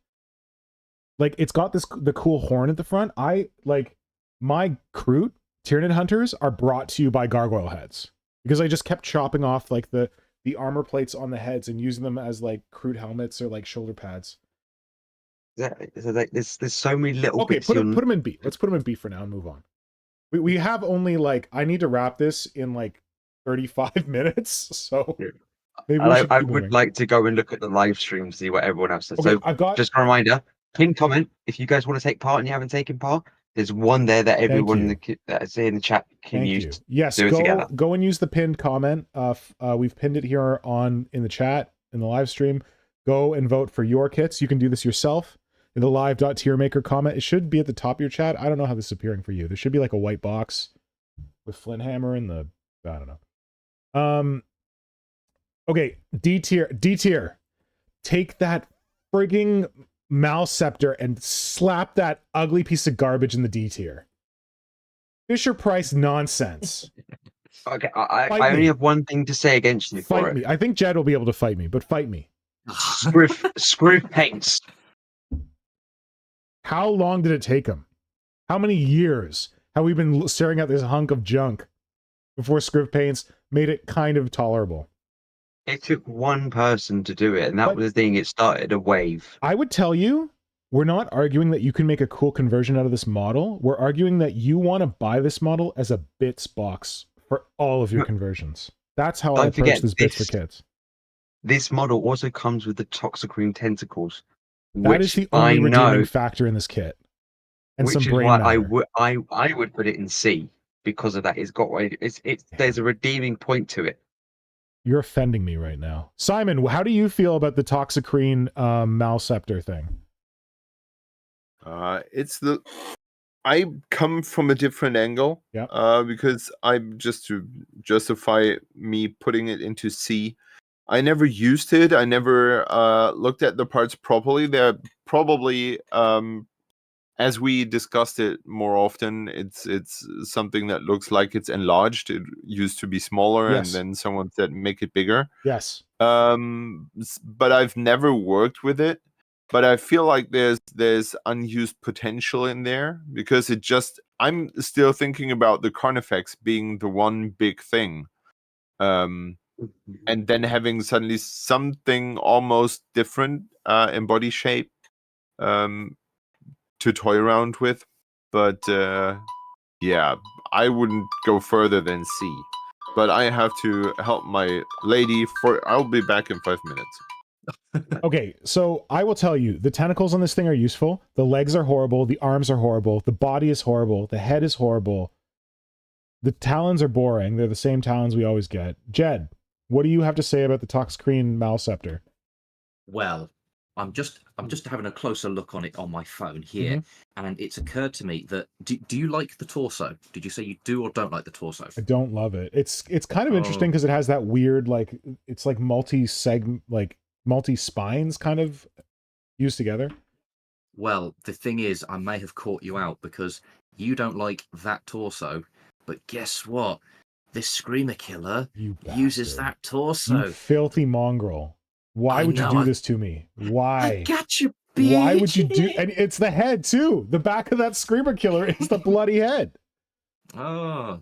Like it's got the cool horn at the front. I like my Kroot Tyranid hunters are brought to you by gargoyle heads. Because I just kept chopping off like the armor plates on the heads and using them as like Kroot helmets or like shoulder pads. Exactly. So like, there's so many little bits. Put them in B. Let's put them in B for now and move on. We have only like, I need to wrap this in like 35 minutes. So maybe I would like to go and look at the live stream, see what everyone else says. Okay, so just a reminder, pin comment if you guys want to take part and you haven't taken part. There's one there that everyone that's in the chat can use. Yes, go and use the pinned comment. We've pinned it here in the chat, in the live stream. Go and vote for your kits. You can do this yourself in the live.tiermaker comment. It should be at the top of your chat. I don't know how this is appearing for you. There should be like a white box with Flynnhammer and the, I don't know. Okay, D tier. Take that frigging Malceptor and slap that ugly piece of garbage in the D tier. Fisher Price nonsense. Okay, I only have one thing to say against you. Fight me. I think Jed will be able to fight me, but fight me. Screw paints. How long did it take him? How many years have we been staring at this hunk of junk before Scriv Paints made it kind of tolerable? It took one person to do it, and that was the thing. It started a wave. I would tell you, we're not arguing that you can make a cool conversion out of this model. We're arguing that you want to buy this model as a bits box for all of your conversions. That's how I Don't approach forget this bits for this. kids. This model also comes with the Toxicrene tentacles. That is the only redeeming factor in this kit. And some brain matter. I would put it in C because of that. There's a redeeming point to it. You're offending me right now. Simon, how do you feel about the Toxicrene Malceptor thing? I come from a different angle. Yeah. Because just to justify me putting it into C, I never used it. I never looked at the parts properly. They're probably as we discussed it more often, it's something that looks like it's enlarged. It used to be smaller, Yes. and then someone said make it bigger. Yes. But I've never worked with it. But I feel like there's unused potential in there because I'm still thinking about the Carnifex being the one big thing. And then having suddenly something almost different in body shape to toy around with. But yeah, I wouldn't go further than C. But I have to help my lady I'll be back in 5 minutes. Okay, so I will tell you, the tentacles on this thing are useful. The legs are horrible. The arms are horrible. The body is horrible. The head is horrible. The talons are boring. They're the same talons we always get. Jed, what do you have to say about the Toxicrene Malceptor? Well, I'm just having a closer look on it on my phone here, and it's occurred to me that do you like the torso? Did you say you do or don't like the torso? I don't love it. It's kind of interesting because it has that weird it's like multi-spines kind of used together. Well, the thing is, I may have caught you out because you don't like that torso, but guess what? This Screamer Killer uses that torso. You filthy mongrel. Why would you do this to me? Why? I got you, bitch. Why would you do? And it's the head too. The back of that Screamer Killer is the bloody head. Oh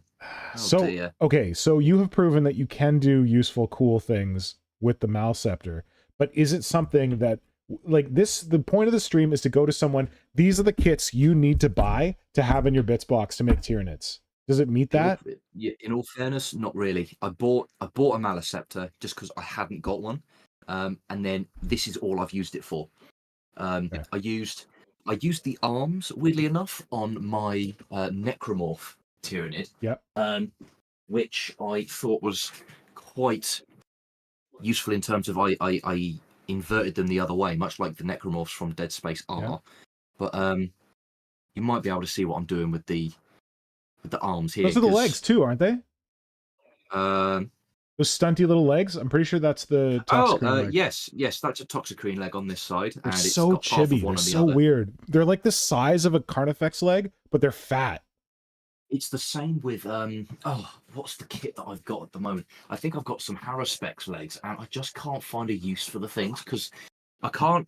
so dear. Okay, so you have proven that you can do useful, cool things with the Malceptor. But is it something that, like this, the point of the stream is to go to someone, these are the kits you need to buy to have in your bits box to make Tyranids. Does it meet that? In all fairness, not really. I bought a Malceptor just because I hadn't got one. And then this is all I've used it for. Okay. I used the arms, weirdly enough, on my Necromorph Tyranid. Yep. Which I thought was quite useful in terms of I inverted them the other way, much like the Necromorphs from Dead Space are. Yeah. But you might be able to see what I'm doing with the arms here. Those are the legs too, aren't they? Those stunty little legs. I'm pretty sure that's the Toxicrene leg. Yes, that's a Toxicrene leg on this side. They're and it's so got half of chibi. one They're on the so other. weird. They're like the size of a Carnifex leg, but they're fat. It's the same with what's the kit that I've got at the moment? I think I've got some Haruspex legs, and I just can't find a use for the things because I can't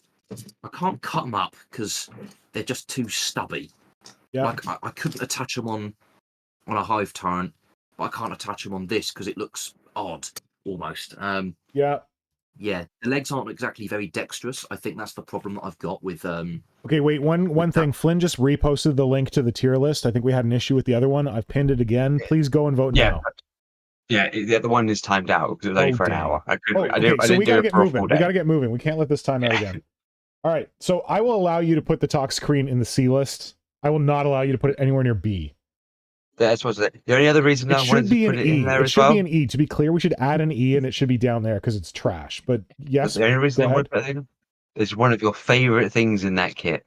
cut them up because they're just too stubby. Yeah. Like I couldn't attach them on a Hive Tyrant, but I can't attach them on this because it looks odd almost. Yeah, the legs aren't exactly very dexterous. I think that's the problem that I've got with Okay, wait, one thing. Flynn just reposted the link to the tier list. I think we had an issue with the other one. I've pinned it again. Please go and vote now. Yeah, the other one is timed out because it was only for an hour. I we didn't gotta do it get for a moving. full We day. gotta get moving. We can't let this time out again. All right, so I will allow you to put the Toxicrene in the C list. I will not allow you to put it anywhere near B. That's what's it. The only other reason I wanted to put it in there as well. It should be an E. To be clear, we should add an E, and it should be down there because it's trash. But yes, the only reason I wanted to put it in is one of your favorite things in that kit.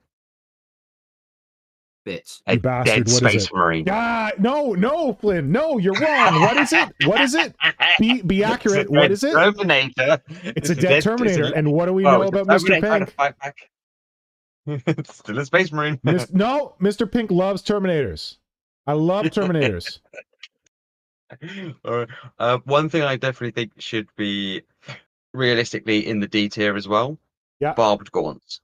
bits. You bastard, Dead what is Space it? Marine. No, Flynn. No, you're wrong. What is it? What is it? Be accurate. What is it? Terminator. It's a dead Terminator. And what do we know about Mr. Pink? It's still a Space Marine. No, Mr. Pink loves Terminators. I love Terminators. One thing I definitely think should be realistically in the D tier as well. Yeah. Barbed gaunts.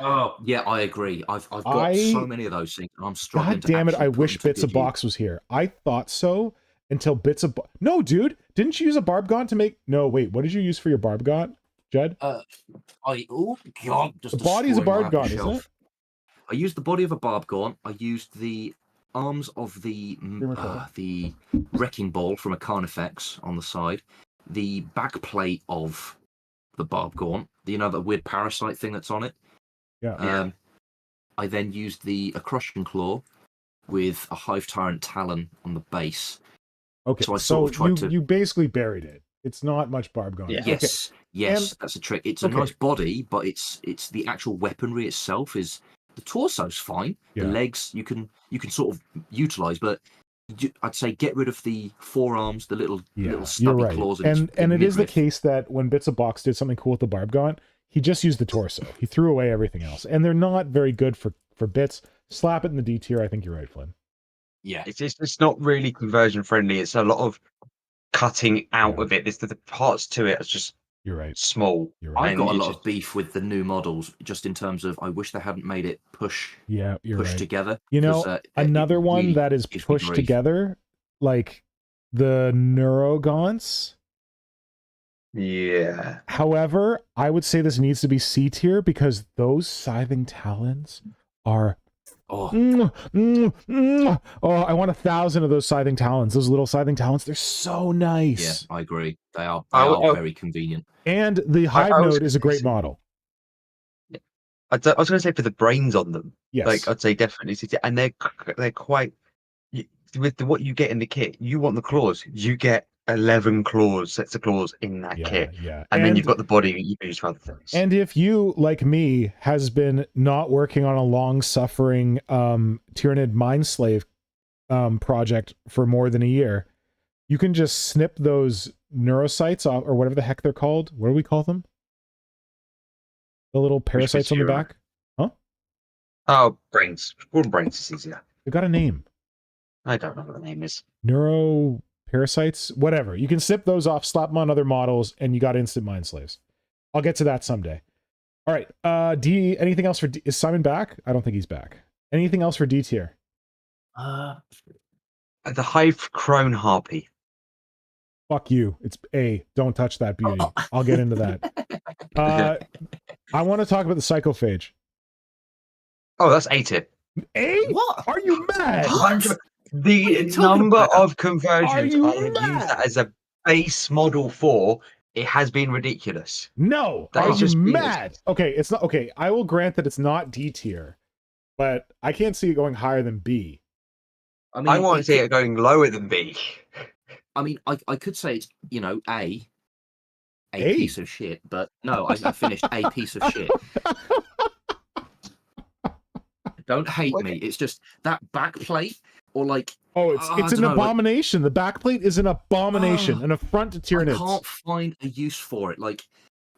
Oh yeah, I agree. I've got so many of those things, and I'm struggling. God damn it! actually I put wish them to Bits of good use. Box was here. I thought so until Bits of No, dude, didn't you use a barb gaunt to make? No, wait. What did you use for your barb gaunt, Jed? Oh god, just The body's a destroying my barb gaunt, apple isn't shelf. I used the body of a barb gaunt. I used the arms of the wrecking ball from a Carnifex on the side, the back plate of the barb gaunt, the weird parasite thing that's on it. Yeah. I then used a crushing claw with a hive tyrant talon on the base. Okay, So I so sort of tried you basically buried it. It's not much barb gaunt. Yeah. Okay. Yes, that's a trick. It's a okay. nice body, but it's the actual weaponry itself is the torso's fine. Yeah. The legs you can sort of utilize, but I'd say get rid of the forearms, the little stubby claws, and it is the case that when Bits of Box did something cool with the barb gaunt, he just used the torso. He threw away everything else, and they're not very good for bits. Slap it in the D tier. I think you're right, Flynn. Yeah, It's not really conversion friendly. It's a lot of cutting out of it. The parts to it are just You're right. small. You're right. I've got a lot of beef with the new models, just in terms of I wish they hadn't made it push Yeah, you're right. together. You know, another one really that is gives me pushed grief. together, like the Neurogaunts. Yeah. However, I would say this needs to be C tier because those Scything Talons are... Oh, Oh, I want 1,000 of those Scything Talons. Those little Scything Talons, they're so nice. yeah, I agree. They are very convenient. And the Hive I was Node is a gonna great say- model. I was going to say for the brains on them. Yes. Like I'd say definitely, and they're quite with what you get in the kit. You want the claws, you get 11 sets of claws in that kit, Yeah. and then you've got the body that you can use for other things. And if you, like me, has been not working on a long-suffering Tyranid Mindslave project for more than a year, you can just snip those neurocytes off, or whatever the heck they're called. What do we call them? The little parasites on the back? Huh? Oh, brains. Call them brains is easier. They got a name. I don't know what the name is. Neuro parasites? Whatever. You can snip those off, slap them on other models, and you got instant mind slaves. I'll get to that someday. All right. D. Anything else for D? Is Simon back? I don't think he's back. Anything else for D tier? The Hive Crone Harpy. Fuck you. It's A. Don't touch that beauty. I'll get into that. I want to talk about the Psychophage. Oh, that's A tier. A? What? Are you mad? The number of conversions I have used that as a base model for, it has been ridiculous. No. That Are is you just mad? Okay, it's not okay. I will grant that it's not D tier, but I can't see it going higher than B. I want to see it going lower than B. I mean, I could say it's A A? piece of shit, but no, I finished a piece of shit. Don't hate me. It's just that back plate, or like. Oh, it's an abomination. The backplate is an abomination, an affront to Tyranids. I can't find a use for it. Like,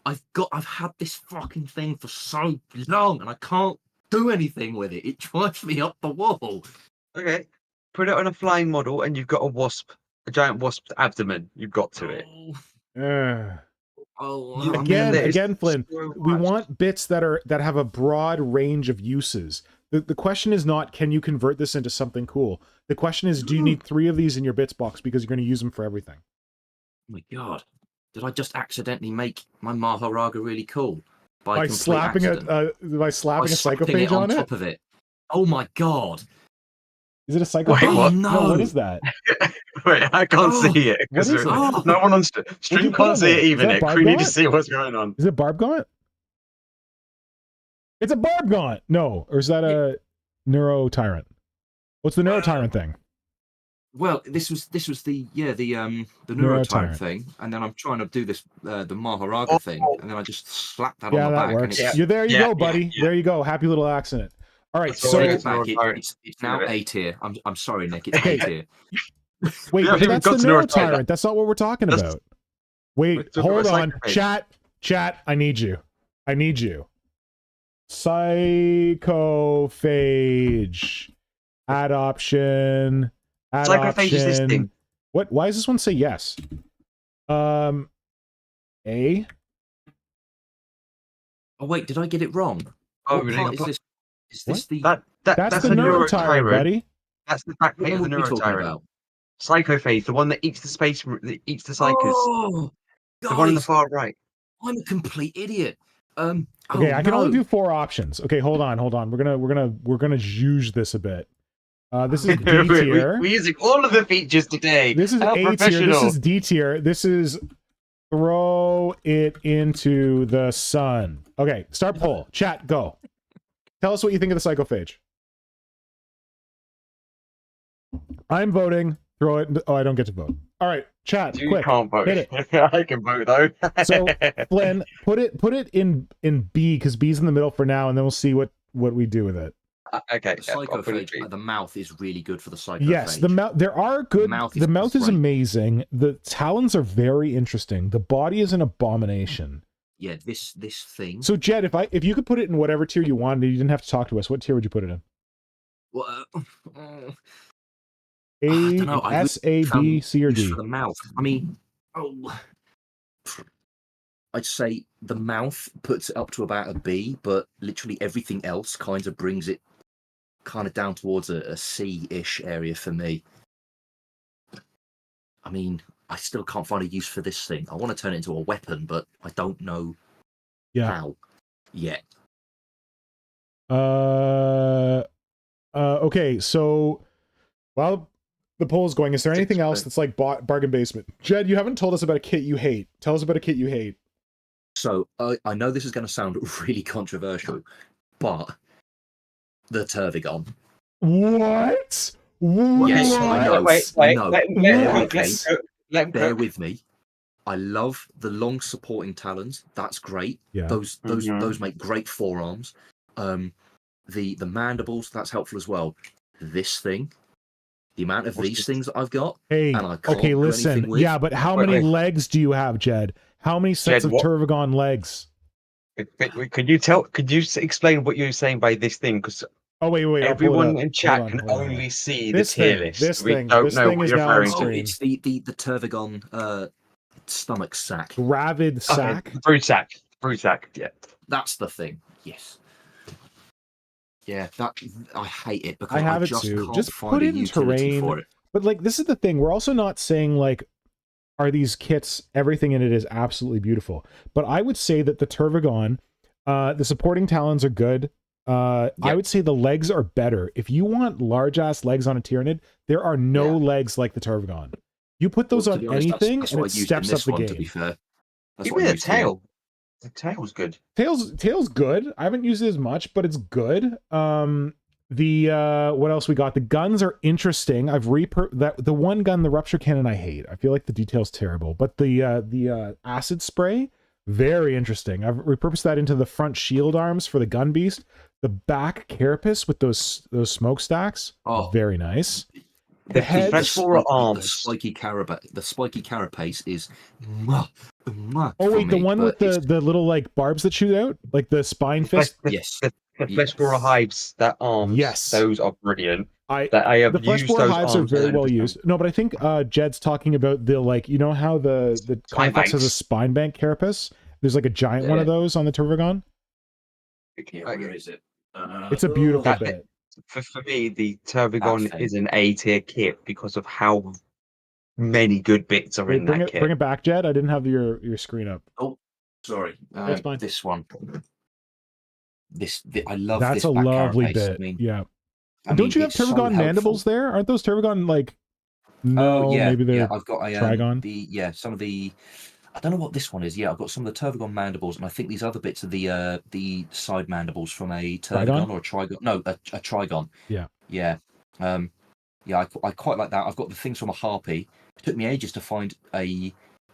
I've had this fucking thing for so long, and I can't do anything with it. It drives me up the wall. Okay, put it on a flying model, and you've got a giant wasp's abdomen. You've got to it. Again, Flynn. We want bits that have a broad range of uses. The question is not, can you convert this into something cool? The question is, do you need 3 of these in your bits box because you're going to use them for everything? Oh my god. Did I just accidentally make my Maharaga really cool? By slapping a psychophage on top of it? Oh my god. Is it a psychophage? Wait, what? No, what is that? Wait, I can't see it. What is it? No one on stream can't see it even. It creepy to see what's going on. Is it Barb Gaunt? It's a Barb Gaunt! No, or is that a Neuro Tyrant? What's the Neuro Tyrant thing? Well, this was the Neuro Tyrant thing, and then I'm trying to do this the Maharaga thing, and then I just slapped that on the back. Works. And You're there, you go, buddy. There you go. Happy little accident. All right, so it's now A tier. I'm sorry, Nick. It's A tier. Wait, that's the Neuro Tyrant. That's not what we're talking about. Wait, hold on. Chat, I need you. Psychophage. Adoption. Psychophage is this thing. What? Why does this one say yes? A? Oh wait, did I get it wrong? Oh, what really? part is this? Is this the that's the Neuro Tyrant, buddy? That's the back plate of the Neuro Tyrant. Psychophage, the one that eats the space, that eats the psychos. Oh, the one on the far right. I'm a complete idiot. Okay, oh, I can no. only do 4 options. Okay, hold on. We're gonna use this a bit. This is D tier. We're using all of the features today. This is How A tier. professional. This is D tier. This is throw it into the sun. Okay, start poll. Chat, go. Tell us what you think of the psychophage. I'm voting. Throw it. Oh, I don't get to vote. All right, chat. You quick. can't vote. Hit it. I can vote though. So Flynn, put it in B because B's in the middle for now, and then we'll see what we do with it. Okay. The psychophage, the mouth is really good for the psychophage. Yes, the mouth. There are good. The mouth is great. amazing. The talons are very interesting. The body is an abomination. Yeah, this thing. So Jed, if you could put it in whatever tier you wanted, you didn't have to talk to us. What tier would you put it in? Well, A, I don't know. S, A, B, C, or D? For the mouth. I mean, I'd say the mouth puts it up to about a B, but literally everything else kind of brings it kind of down towards a C-ish area for me. I mean, I still can't find a use for this thing. I want to turn it into a weapon, but I don't know how yet. Okay, so while the poll is going, is there anything else that's like bargain basement? Jed, you haven't told us about a kit you hate. Tell us about a kit you hate. So I know this is going to sound really controversial, but the Tervigon. What? Yes, I know. Let Bear with me. I love the long supporting talons. That's great. Yeah. Those make great forearms. The mandibles, that's helpful as well. This thing, the amount of these things that I've got, hey, and I can't okay, do listen. anything with. Yeah, but how many legs do you have, Jed? How many sets of Tervigon legs? Could you explain what you're saying by this thing? Because everyone in chat can only see the tier list. This thing is now on stream. It's the Tervigon stomach sack. Gravid sack? Brood sack. Yeah. That's the thing. Yes. Yeah, I hate it because I have it just too. can't Just find put a it in utility terrain. for it. But like, this is the thing. We're also not saying like, are these kits, everything in it is absolutely beautiful. But I would say that the Tervigon, the supporting talons are good. I would say the legs are better. If you want large ass legs on a Tyranid, there are no legs like the Tervigon. You put those on anything, and it steps up the game. To be fair, even the tail. The tail's good. Tail's good. I haven't used it as much, but it's good. What else we got? The guns are interesting. The one gun, the rupture cannon, I hate. I feel like the detail's terrible. But the acid spray, very interesting. I've repurposed that into the front shield arms for the gun beast. The back carapace with those smokestacks, very nice. The head, the spiky carapace is. Oh wait, the one with the little like barbs that shoot out, like the spine fist. Yes, the flesh borer hives that arms. Yes, those are brilliant. The flesh borer hives are very well used. No, but I think Jed's talking about the like, you know how the Carfax has a spine bank carapace. There's like a giant one of those on the Tervigon. Where is it? It's a beautiful bit. For me, the Tervigon is an A tier kit because of how many good bits are in that kit. Bring it back, Jed. I didn't have your screen up. Oh, sorry. That's fine. This one. I love this. That's a lovely bit. Don't you have Tervigon mandibles there? Aren't those Tervigon like? No, maybe they're I've got Trigon. Some of the. I don't know what this one is. Yeah, I've got some of the Tervigon mandibles, and I think these other bits are the side mandibles from a Tervigon or a Trigon. No, a Trigon. Yeah. I quite like that. I've got the things from a Harpy. It took me ages to find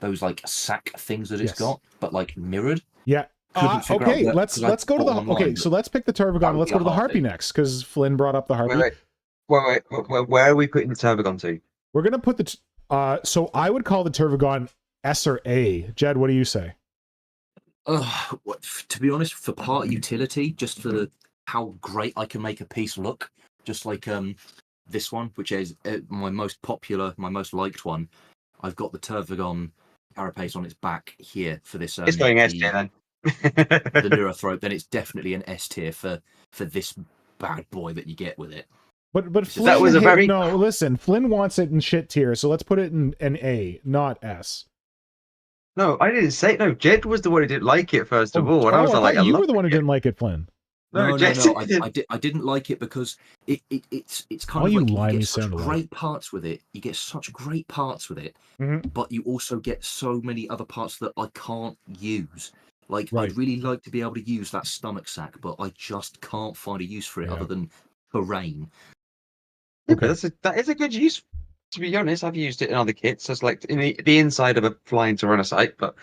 those like sack things that it's got, but like mirrored. Yeah. Okay, let's go to the online, so let's pick the Tervigon. Let's go to the Harpy next because Flynn brought up the Harpy. Wait. Where are we putting the Tervigon to? We're gonna put the. So I would call the Tervigon S or A. Jed, what do you say? To be honest, for part utility, just for how great I can make a piece look, just like this one, which is my most popular, my most liked one. I've got the Tervigon carapace on its back here for this. It's going S tier then. The Neurothrope, then it's definitely an S tier for this bad boy that you get with it. But Flynn, no, listen, Flynn wants it in shit tier, so let's put it in an A, not S. No, I didn't say no. Jed was the one who didn't like it first of all, and I was I like, thought I you love were the one who it. didn't like it, Flynn. No, Jed I didn't like it because it's kind All of you like you limey get such sound alike. great parts with it. You get such great parts with it, Mhm. but you also get so many other parts that I can't use. Like Right. I'd really like to be able to use that stomach sack, but I just can't find a use for it Yeah. other than terrain. Yeah, Okay. but that is a good use. To be honest, I've used it in other kits. It's like in the inside of a flying Tyrannosaurus, but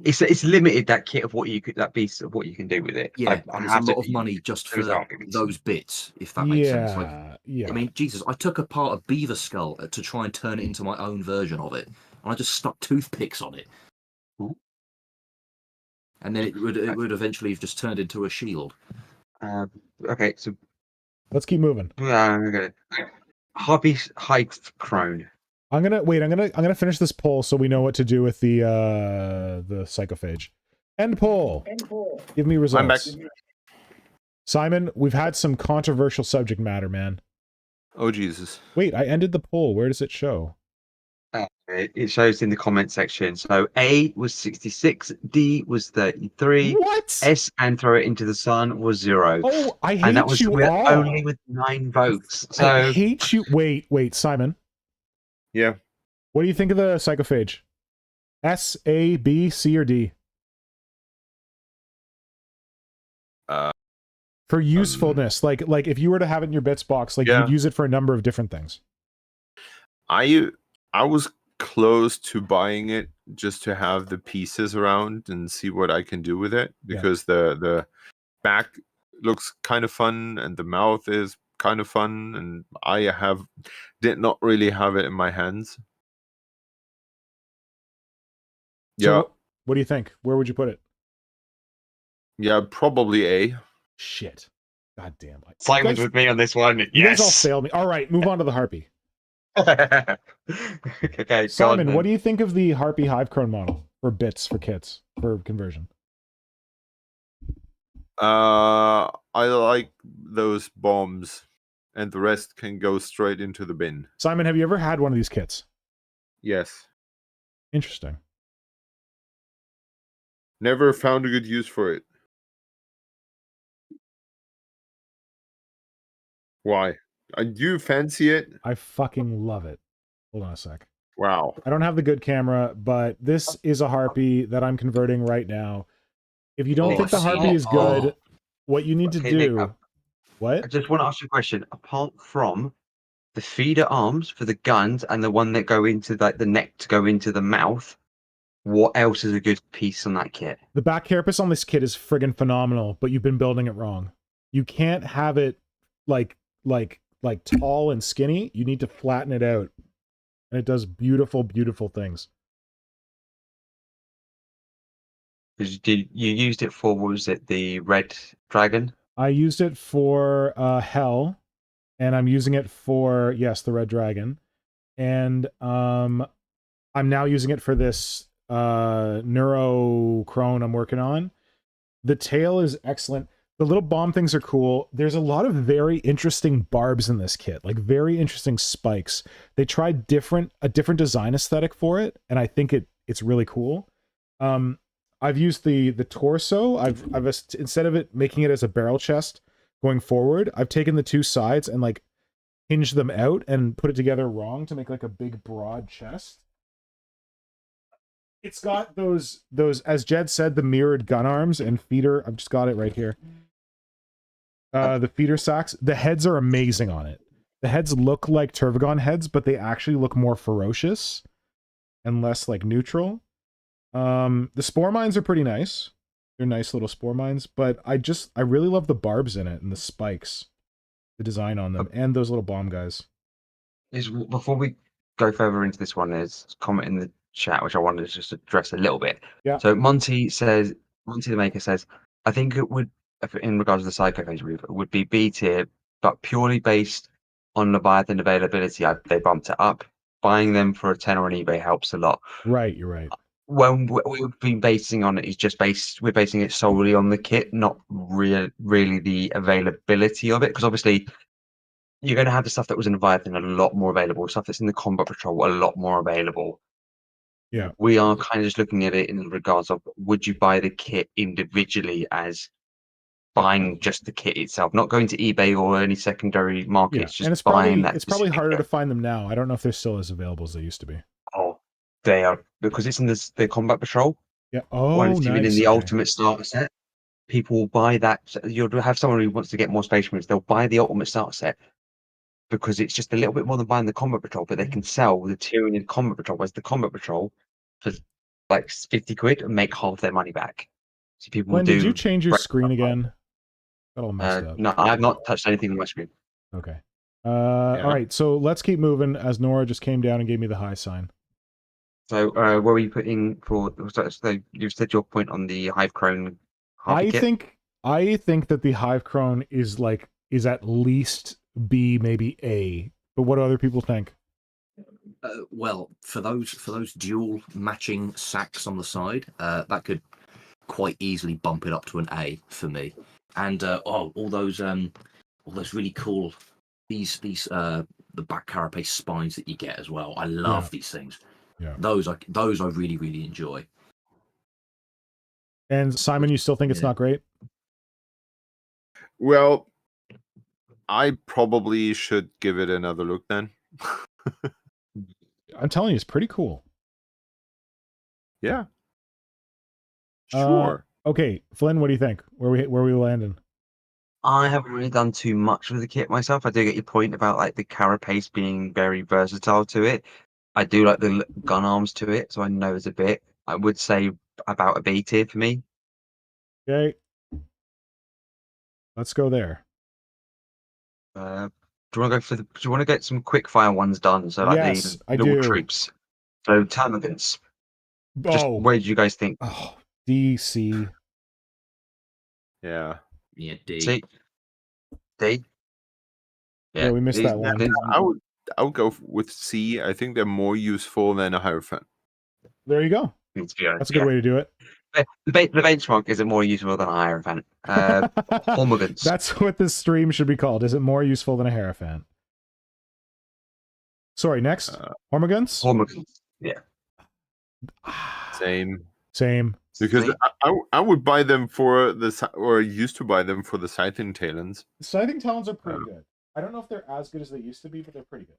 it's limited that kit of what you could that piece of what you can do with it. Yeah, I and it's a have to lot of money just for those arguments. those bits, if that makes sense. Like, Yeah. I mean, Jesus, I took apart a beaver skull to try and turn it into my own version of it, and I just stuck toothpicks on it. Ooh. And then it would eventually have just turned into a shield. Okay, so Let's keep moving. okay. Hobby Hype Crone. I'm gonna finish this poll so we know what to do with the psychophage. End poll. Give me results. I'm back. Simon, we've had some controversial subject matter, man. Oh Jesus. Wait, I ended the poll. Where does it show? It shows in the comment section. So A was 66, D was 33, What? S and throw it into the sun was 0. Oh, I And that hate was you all. only with 9 votes. I So hate you. Wait, Simon. Yeah. What do you think of the psychophage? S, A, B, C, or D? For usefulness, like if you were to have it in your bits box, like Yeah. you'd use it for a number of different things. I was close to buying it just to have the pieces around and see what I can do with it, because the back looks kind of fun and the mouth is kind of fun, and I did not really have it in my hands. So Yeah. what do you think? Where would you put it? Yeah, probably A. Shit. God damn. Simon's guys, with me on this one. You guys all Yes. failed me. All right, move on to the Harpy. Okay, Simon, what do you think of the Harpy Hive Crone model for bits, for kits, for conversion? I like those bombs, and the rest can go straight into the bin. Simon, have you ever had one of these kits? Yes. Interesting. Never found a good use for it. Why? I do fancy it. I fucking love it. Hold on a sec. Wow. I don't have the good camera, but this is a Harpy that I'm converting right now. If you don't think the Harpy is good, what you need to do... I What? just want to ask you a question. Apart from the feeder arms for the guns and the one that go into like the neck to go into the mouth, what else is a good piece on that kit? The back carapace on this kit is friggin' phenomenal, but you've been building it wrong. You can't have it like tall and skinny. You need to flatten it out. And it does beautiful, beautiful things. Because you used it for, what was it, the red dragon? I used it for Hell, and I'm using it for, yes, the red dragon. And I'm now using it for this Neuro Crone I'm working on. The tail is excellent. The little bomb things are cool. There's a lot of very interesting barbs in this kit, like very interesting spikes. They tried a different design aesthetic for it, and I think it's really cool. I've used the torso. I've instead of it making it as a barrel chest going forward, I've taken the two sides and like hinged them out and put it together wrong to make like a big broad chest. It's got those, as Jed said, the mirrored gun arms and feeder. I've just got it right here. The feeder sacks. The heads are amazing on it. The heads look like Turvagon heads, but they actually look more ferocious and less like neutral. The spore mines are pretty nice. They're nice little spore mines, but I really love the barbs in it and the spikes, the design on them, and those little bomb guys. Before we go further into this one, there's a comment in the chat which I wanted to just address a little bit. Yeah. So Monty the Maker says, I think it would, in regards to the psychophage move, it would be B tier, but purely based on Leviathan availability. They bumped it up. Buying them for a tenner on eBay helps a lot. Right, you're right. When we've been basing on it is we're basing it solely on the kit, not really the availability of it, because obviously you're going to have the stuff that was in Leviathan a lot more available, stuff that's in the Combat Patrol a lot more available. Yeah. We are kind of just looking at it in regards of would you buy the kit individually as buying just the kit itself, not going to eBay or any secondary markets, And just buying that. it's probably specific harder kit. to find them now. I don't know if they're still as available as they used to be. Oh, they are, because it's in the combat patrol. Yeah. One Oh, is even in nice. the Okay. ultimate starter set. People will buy that. You'll have someone who wants to get more space marines. They'll buy the ultimate starter set because it's just a little bit more than buying the combat patrol, but they can sell the Tyranid combat patrol as the combat patrol for like 50 quid and make half their money back. So people Glenn, did you do. change your screen again? Got all messed up. No, I have not touched anything on my screen. Okay. All right. So let's keep moving as Nora just came down and gave me the high sign. So, where were you putting for? So you said your point on the Hive Crone. I think that the Hive Crone is at least B, maybe A. But what do other people think? Well, for those dual matching sacks on the side, that could quite easily bump it up to an A for me. And all those really cool the back carapace spines that you get as well. I love these things. Yeah. Those I really, really enjoy. And Simon, you still think it's not great? Well, I probably should give it another look then. I'm telling you, it's pretty cool. Yeah. Sure. Okay, Flynn, what do you think? Where we landing? I haven't really done too much with the kit myself. I do get your point about like the carapace being very versatile to it. I do like the gun arms to it, so I know it's a bit. I would say about a B tier for me. Okay. Let's go there. Do you want to go for do you want to get some quick fire ones done? So like Yes, the I little do. troops. So termagants. Just Oh, where did you guys think? oh, DC. Yeah. Yeah, D. C. D. Yeah, we missed that one. I would go with C. I think they're more useful than a Hierophant. There you go. That's a good way to do it. The benchmark is it more useful than a Hierophant? Hormigons. That's what this stream should be called. Is it more useful than a Hierophant? Sorry, next. Hormigons? Hormigons. Yeah. Same. Because I would buy them for or used to buy them for the Scything Talons. The Scything Talons are pretty good. I don't know if they're as good as they used to be, but they're pretty good.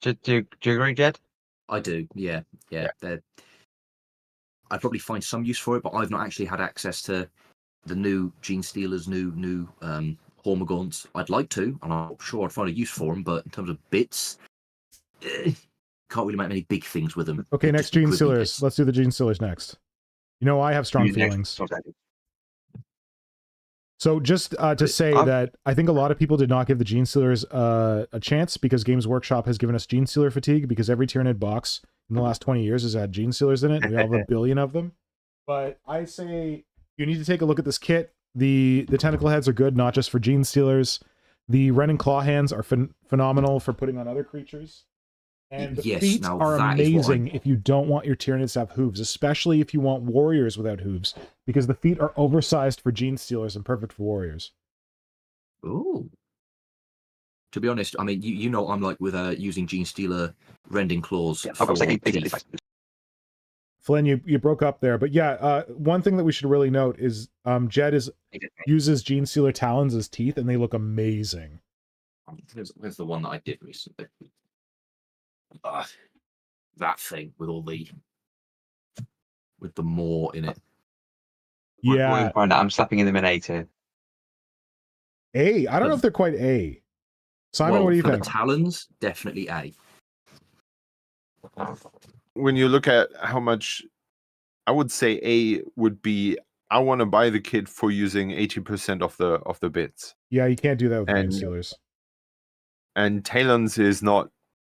Do you agree, Jed? I do. Yeah. I'd probably find some use for it, but I've not actually had access to the new Gene Stealers, new Hormigons. I'd like to, and I'm sure I'd find a use for them. But in terms of bits, can't really make many big things with them. Okay, next Gene Stealers. Let's do the Gene Stealers next. You know, I have strong feelings. So just to say that I think a lot of people did not give the Gene Stealers a chance because Games Workshop has given us Gene Stealer fatigue because every Tyranid box in the last 20 years has had Gene Stealers in it. We have a billion of them. But I say you need to take a look at this kit. The tentacle heads are good, not just for Gene Stealers. The Ren and Claw hands are phenomenal for putting on other creatures. And the feet are amazing if you don't want your Tyranids to have hooves, especially if you want warriors without hooves, because the feet are oversized for Gene Stealers and perfect for warriors. Ooh. To be honest, I mean, you know, I'm like with using Gene Stealer rending claws. Flynn, you broke up there, but yeah, one thing that we should really note is Jed uses Gene Stealer talons as teeth, and they look amazing. There's the one that I did recently. That thing with all the more in it. Yeah, I'm slapping in the Minator. A. I don't know if they're quite A. Simon, what do you think? The talons, definitely A. When you look at how much, I would say A would be. I want to buy the kit for using 80% of the bits. Yeah, you can't do that with Gene Stealers. And Talons is not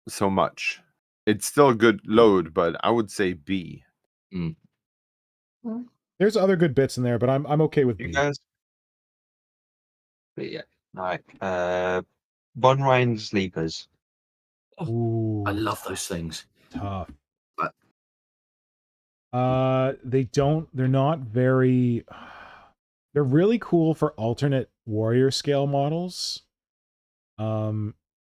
so much. It's still a good load, but I would say B. Mm. There's other good bits in there, but I'm okay with B. Guys? But yeah, like Von Ryan sleepers. Ooh, I love those things. Tough. They're not very. They're really cool for alternate warrior scale models.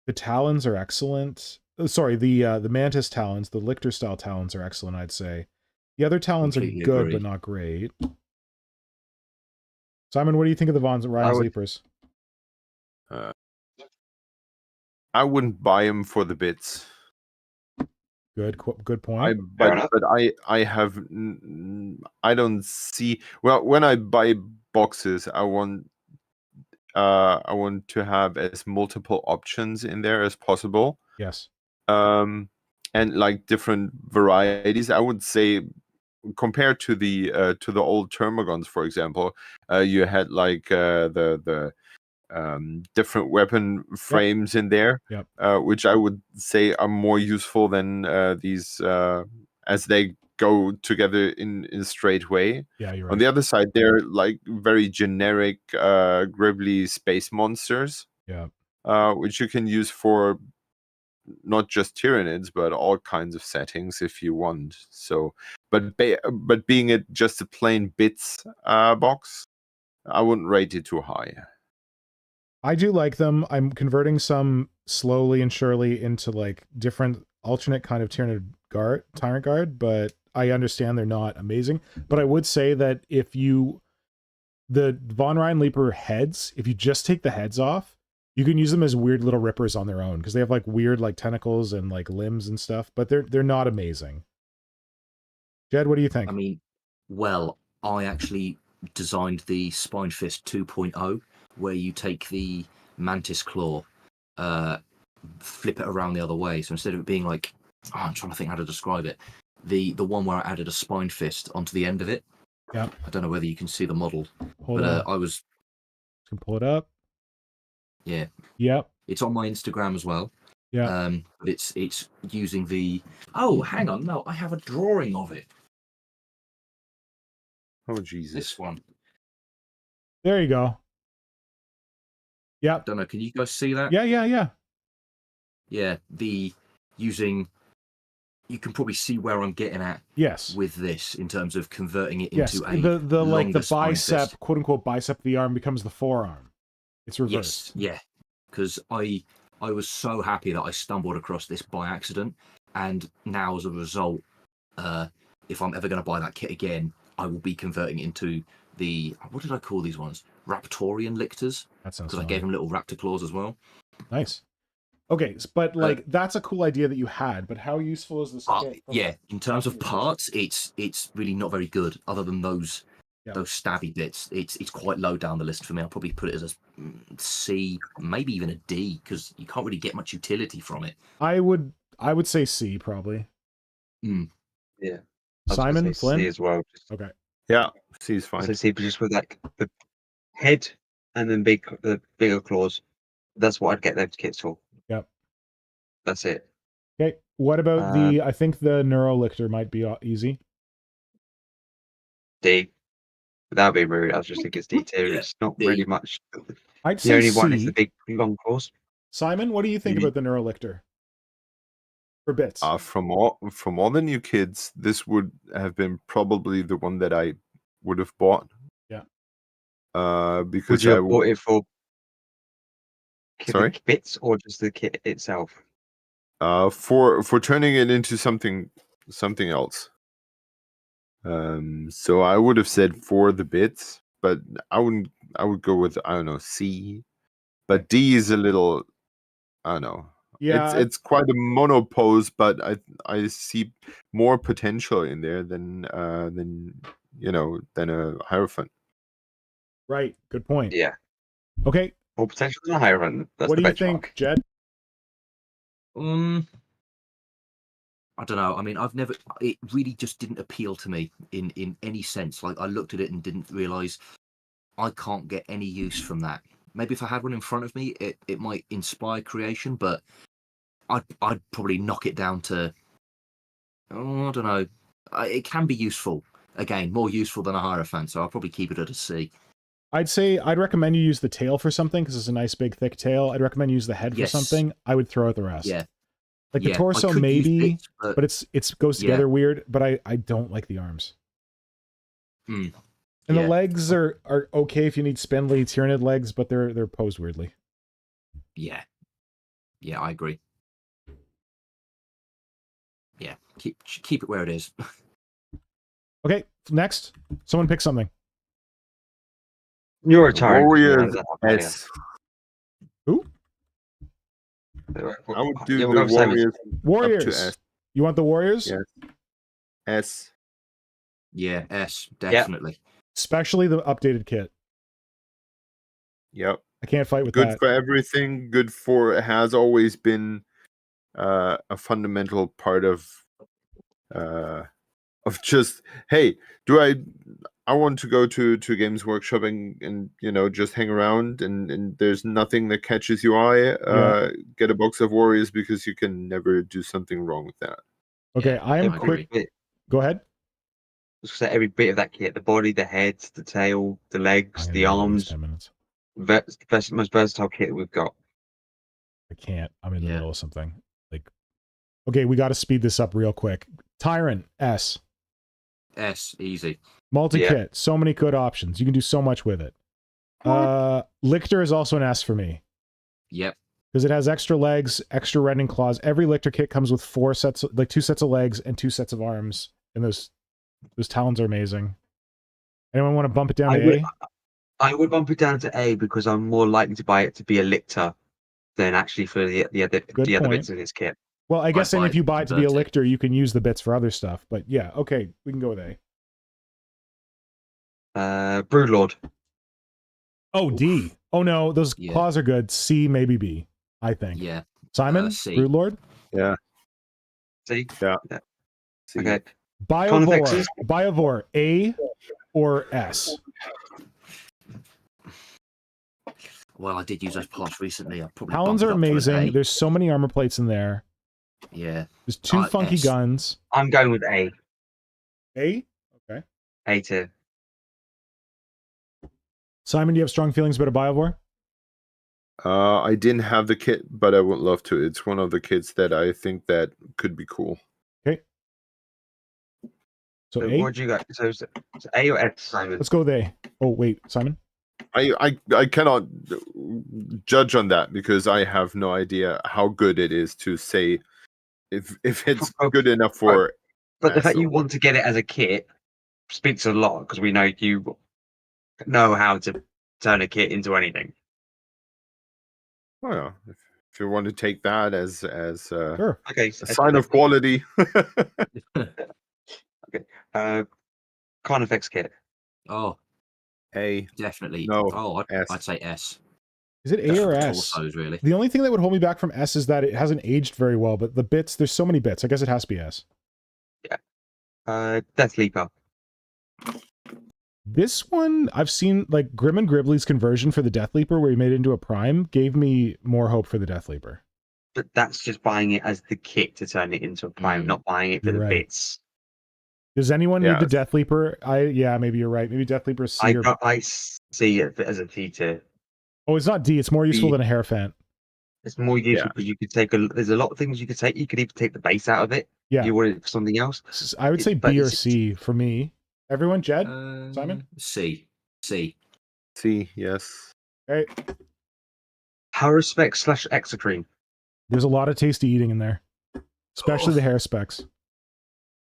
The talons are excellent. Sorry, the mantis talons, the lictor style talons are excellent, I'd say. The other talons Completely are good, agree. but not great. Simon, what do you think of the Von Ryan's Leapers? I wouldn't buy them for the bits. Good point. But I have I don't see, well, when I buy boxes, I want to have as multiple options in there as possible. Yes. And like different varieties. I would say compared to the old Termagons, for example, you had like the different weapon frames in there, which I would say are more useful than these as they go together in a straight way. Yeah, you're right. On the other side, they're like very generic gribbly space monsters. Yeah. Which you can use for not just Tyranids, but all kinds of settings if you want. So, but being it just a plain bits box, I wouldn't rate it too high. I do like them. I'm converting some slowly and surely into like different alternate kind of Tyrant Guard, but I understand they're not amazing. But I would say that the Von Ryan Leaper heads, if you just take the heads off, you can use them as weird little rippers on their own because they have like weird like tentacles and like limbs and stuff, but they're not amazing. Jed, what do you think? I mean, well, I actually designed the Spine Fist 2.0, where you take the Mantis Claw, flip it around the other way. So instead of it being like, I'm trying to think how to describe it. The one where I added a Spine Fist onto the end of it. Yeah. I don't know whether you can see the model, Hold on. I was. Can pull it up. Yeah. Yep. It's on my Instagram as well. Yeah. But it's using the. Oh, hang on, no, I have a drawing of it. Oh Jesus! This one. There you go. Yeah. Don't know. Can you guys see that? Yeah. Yeah. You can probably see where I'm getting at. Yes. With this, in terms of converting it yes. into the like the bicep, quote unquote bicep of the arm becomes the forearm. It's reversed. Yes. Yeah. Because I was so happy that I stumbled across this by accident, and now as a result, if I'm ever going to buy that kit again, I will be converting it into the, what did I call these ones? Raptorian lictors. That sounds. Because I gave them little raptor claws as well. Nice. Okay, but like that's a cool idea that you had. But how useful is this kit? Yeah, in terms of parts, it's really not very good. Other than those stabby bits, it's quite low down the list for me. I'll probably put it as a C, maybe even a D, because you can't really get much utility from it. I would say C probably. Yeah. Simon, Flynn C as well. Okay. Yeah, C is fine. So C, but just with like the head and then the bigger claws. That's what I'd get those kits for. Yep. That's it. Okay. What about I think the Neurolictor might be easy. D. That'd be rude. I was just thinking it's D tier. It's not really much. I'd the say only C. one is the big long claws. Simon, what do you think about the Neurolictor? For bits. From all the new kids, this would have been probably the one that I would have bought. Yeah. Because would you have bought it for sorry? Bits or just the kit itself? For turning it into something else. So I would have said for the bits, but I would go with, I don't know, C. But D is a little, I don't know. Yeah, it's quite a monopose, but I see more potential in there than a Hierophant. Right. Good point. Yeah. Okay. More potential than a Hierophant. That's what the do you benchmark. think, Jed? I don't know. I mean, it really just didn't appeal to me in any sense. Like, I looked at it and didn't realize I can't get any use from that. Maybe if I had one in front of me, it might inspire creation, but I'd probably knock it down to, I don't know. It can be useful. Again, more useful than a Hierophant, so I'll probably keep it at a C. I'd recommend you use the tail for something because it's a nice big thick tail. I'd recommend you use the head for something. I would throw out the rest. Yeah. Like the torso maybe, bits, but it goes together weird, but I don't like the arms. And the legs are okay if you need spindly Tyranid legs, but they're posed weirdly. Yeah. Yeah, I agree. Yeah, keep it where it is. Okay, next. Someone pick something. You're a tyrant. Warriors S. Who? I would do Yeah, we'll the go with Simon. Warriors. Up to Warriors. S. You want the Warriors? Yeah. S. Yeah, S, definitely. Especially the updated kit. Yep. I can't fight with Good that. for everything. Good for, it has always been a fundamental part of just, hey, I want to go to Games Workshop and just hang around and there's nothing that catches your eye. Get a box of Warriors because you can never do something wrong with that. Okay, Yeah, I am I quick. agree. Go ahead. Just say every bit of that kit: the body, the head, the tail, the legs, I'm the gonna do these arms. 10 minutes. Most versatile kit we've got. I can't. I'm in the Yeah. middle of something. Like, okay, we got to speed this up real quick. Tyrant S. S, easy. Multi-kit. So many good options. You can do so much with it. Lictor is also an S for me. Yep. Because it has extra legs, extra rending claws. Every Lictor kit comes with 2 sets of legs and 2 sets of arms. And those talons are amazing. Anyone want to bump it down to A? I would bump it down to A because I'm more likely to buy it to be a Lictor than actually for the other point. bits of this kit. Well, I guess then if you buy it to be a convert it. Lictor, you can use the bits for other stuff. But yeah, okay, we can go with A. Broodlord. Oh, D. Oh no, those Yeah. claws are good. C, maybe B, I think. Yeah. Simon? C. Broodlord? Yeah. See? Yeah. See. Okay. Biovore. Biovore, A or S? Well, I did use those parts recently. I probably Talons bumped are it up to an amazing. A. There's so many armor plates in there. Yeah. There's 2 funky S. guns. I'm going with A. A? Okay. A tier. Simon, do you have strong feelings about a Biovore? I didn't have the kit, but I would love to. It's one of the kits that I think that could be cool. Okay. So A? What'd you got? So A or S, Simon? Let's go with A. Oh, wait, Simon? I cannot judge on that because I have no idea how good it is to say if it's good enough for. But the S fact you or- want to get it as a kit speaks a lot because we know you know how to turn a kit into anything. Oh yeah, if you want to take that as Sure. Okay. a sign of quality. Carnifex kit. Oh, A. definitely. No, Oh, S. I'd say S. Is it A Just or for the S? torsos, really. The only thing that would hold me back from S is that it hasn't aged very well, but the bits, there's so many bits. I guess it has to be S. Death Leaper. This one, I've seen, like, Grim and Gribbly's conversion for the Death Leaper, where he made it into a Prime, gave me more hope for the Death Leaper. But that's just buying it as the kit to turn it into a prime, not buying it for You're the right. bits. Does anyone need the Yes. Death Leaper? Yeah, maybe you're right. Maybe Death Leaper is C or... I see it as a T tier. Oh, it's not D. It's more useful B. than a Hierophant. It's more useful because you could take there's a lot of things you could take. You could even take the base out of it. Yeah. You want it for something else. I would say But B or it's- C for me. Everyone, Jed? Simon? C. C. Yes. Okay. Haruspex / Exocrine. There's a lot of tasty eating in there. Especially Oh. the hair specs.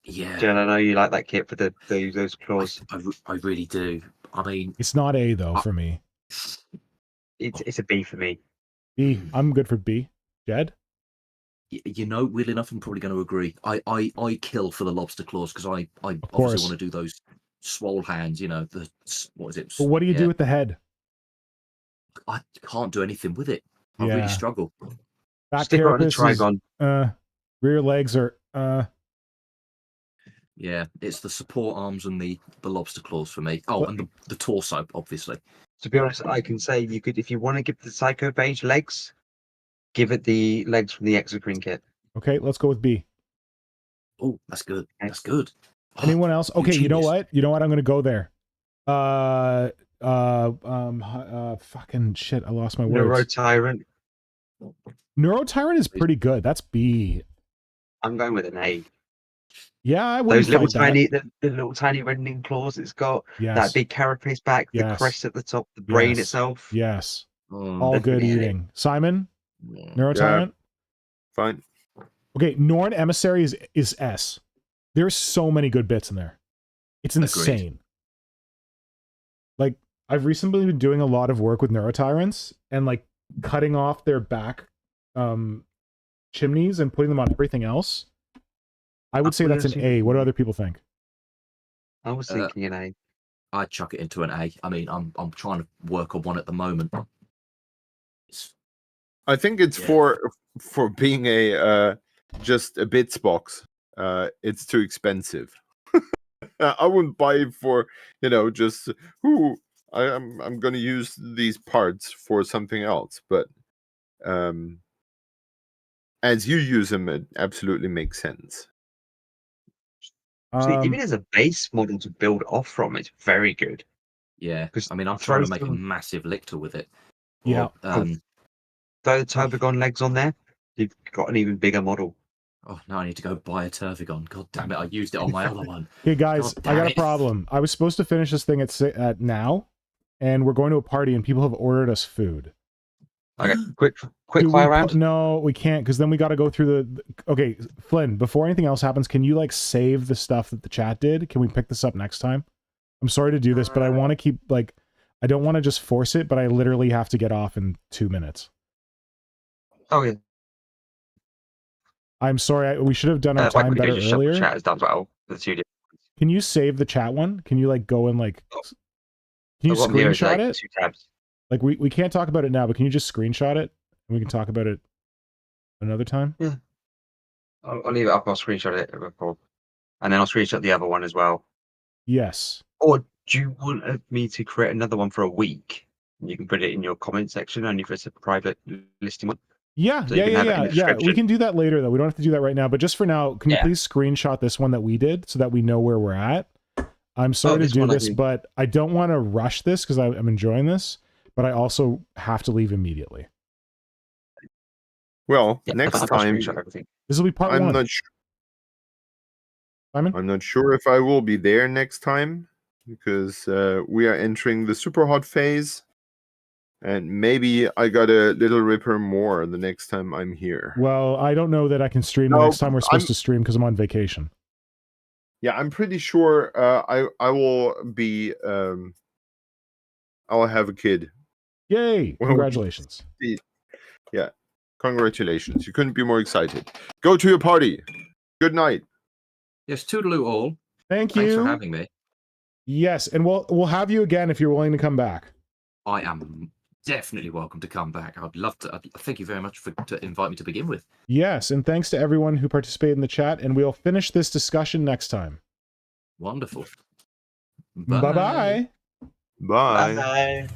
Yeah. Jen, I know you like that kit for those claws. I really do. I mean, It's not A, though, for me. It's a B for me. B. I'm good for B. Jed? you know, weirdly enough, I'm probably going to agree. I kill for the lobster claws because I course. obviously want to do those swole hands. You know, what is it? But what do you do Yeah. with the head? I can't do anything with it. I really struggle. Back Stick it on a carapace is, trigon. rear legs are, Yeah, it's the support arms and the lobster claws for me. Oh, What- and the torso, obviously. To be honest, I can say you could, if you want to give the Psychophage legs, give it the legs from the Exocrine kit. Okay, let's go with B. Oh, that's good. That's good. Oh, Anyone else? Okay, you know genius. what? You know what? I'm gonna go there. Fucking shit, I lost my Neuro words. Tyrant. Neurotyrant is pretty good. That's B. I'm going with an A. Yeah, I wouldn't Those little fight that. tiny, the little tiny rending claws it's got. Yes. That big carapace back, the Yes. crest at the top, the brain Yes. itself. Yes. Mm, All good Definitely A. eating. Simon? yeah. Neurotyrant? Fine. Okay, Norn Emissary is S. There's so many good bits in there. It's insane. Agreed. Like, I've recently been doing a lot of work with Neurotyrants and like cutting off their back chimneys and putting them on everything else. I would say that's an A. What do other people think? I was thinking an A. I'd chuck it into an A. I mean, I'm trying to work on one at the moment. I think it's for being a just a bits box. It's too expensive. I wouldn't buy it for just I'm going to use these parts for something else. But as you use them, it absolutely makes sense. See, even as a base model to build off from, it's very good. Yeah, Because I mean, I'm trying to make a massive lictor with it. Yeah. Throw the Turbogon legs on there, you've got an even bigger model. Oh, now I need to go buy a Turvigon. God damn it, I used it on my other one. Okay, guys, I got a problem. I was supposed to finish this thing at now, and we're going to a party, and people have ordered us food. Okay, quick Do fire we round. No, we can't, because then we got to go through the... Okay, Flynn, before anything else happens, can you, like, save the stuff that the chat did? Can we pick this up next time? I'm sorry to do this, but I want to keep, like... I don't want to just force it, but I literally have to get off in 2 minutes. Oh, yeah. I'm sorry, we should have done our time better earlier. Chat is done well. The two different. Can you save the chat one? Can you, like, go and, like... Can you The one here is, screenshot like, it? 2 tabs. Like, we can't talk about it now, but can you just screenshot it? And we can talk about it another time? Yeah. I'll leave it up. I'll screenshot it. And then I'll screenshot the other one as well. Yes. Or do you want me to create another one for a week? And you can put it in your comment section, only if it's a private listing one. Yeah, So you can have it in the yeah. We description. can do that later, though. We don't have to do that right now. But just for now, can you Yeah. please screenshot this one that we did so that we know where we're at? I'm sorry to this do one I this, think. but I don't want to rush this because I'm enjoying this, but I also have to leave immediately. Well, Yeah, next I'll time screenshot everything. This will be part I'm one. not sure. Simon? I'm not sure if I will be there next time because we are entering the super hot phase, and maybe I got a little ripper more the next time I'm here. Well, I don't know that I can stream the No, next time we're supposed I'm- to stream because I'm on vacation. Yeah, I'm pretty sure I will be. I'll have a kid. Yay! Well, Congratulations. Yeah, congratulations! You couldn't be more excited. Go to your party. Good night. Yes, toodaloo all. Thank Thanks you. for having me. Yes, and we'll have you again if you're willing to come back. I am definitely welcome to come back. I'd love to. Thank you very much to invite me to begin with. Yes, and thanks to everyone who participated in the chat, and we'll finish this discussion next time. Wonderful. Bye-bye. Bye. Bye.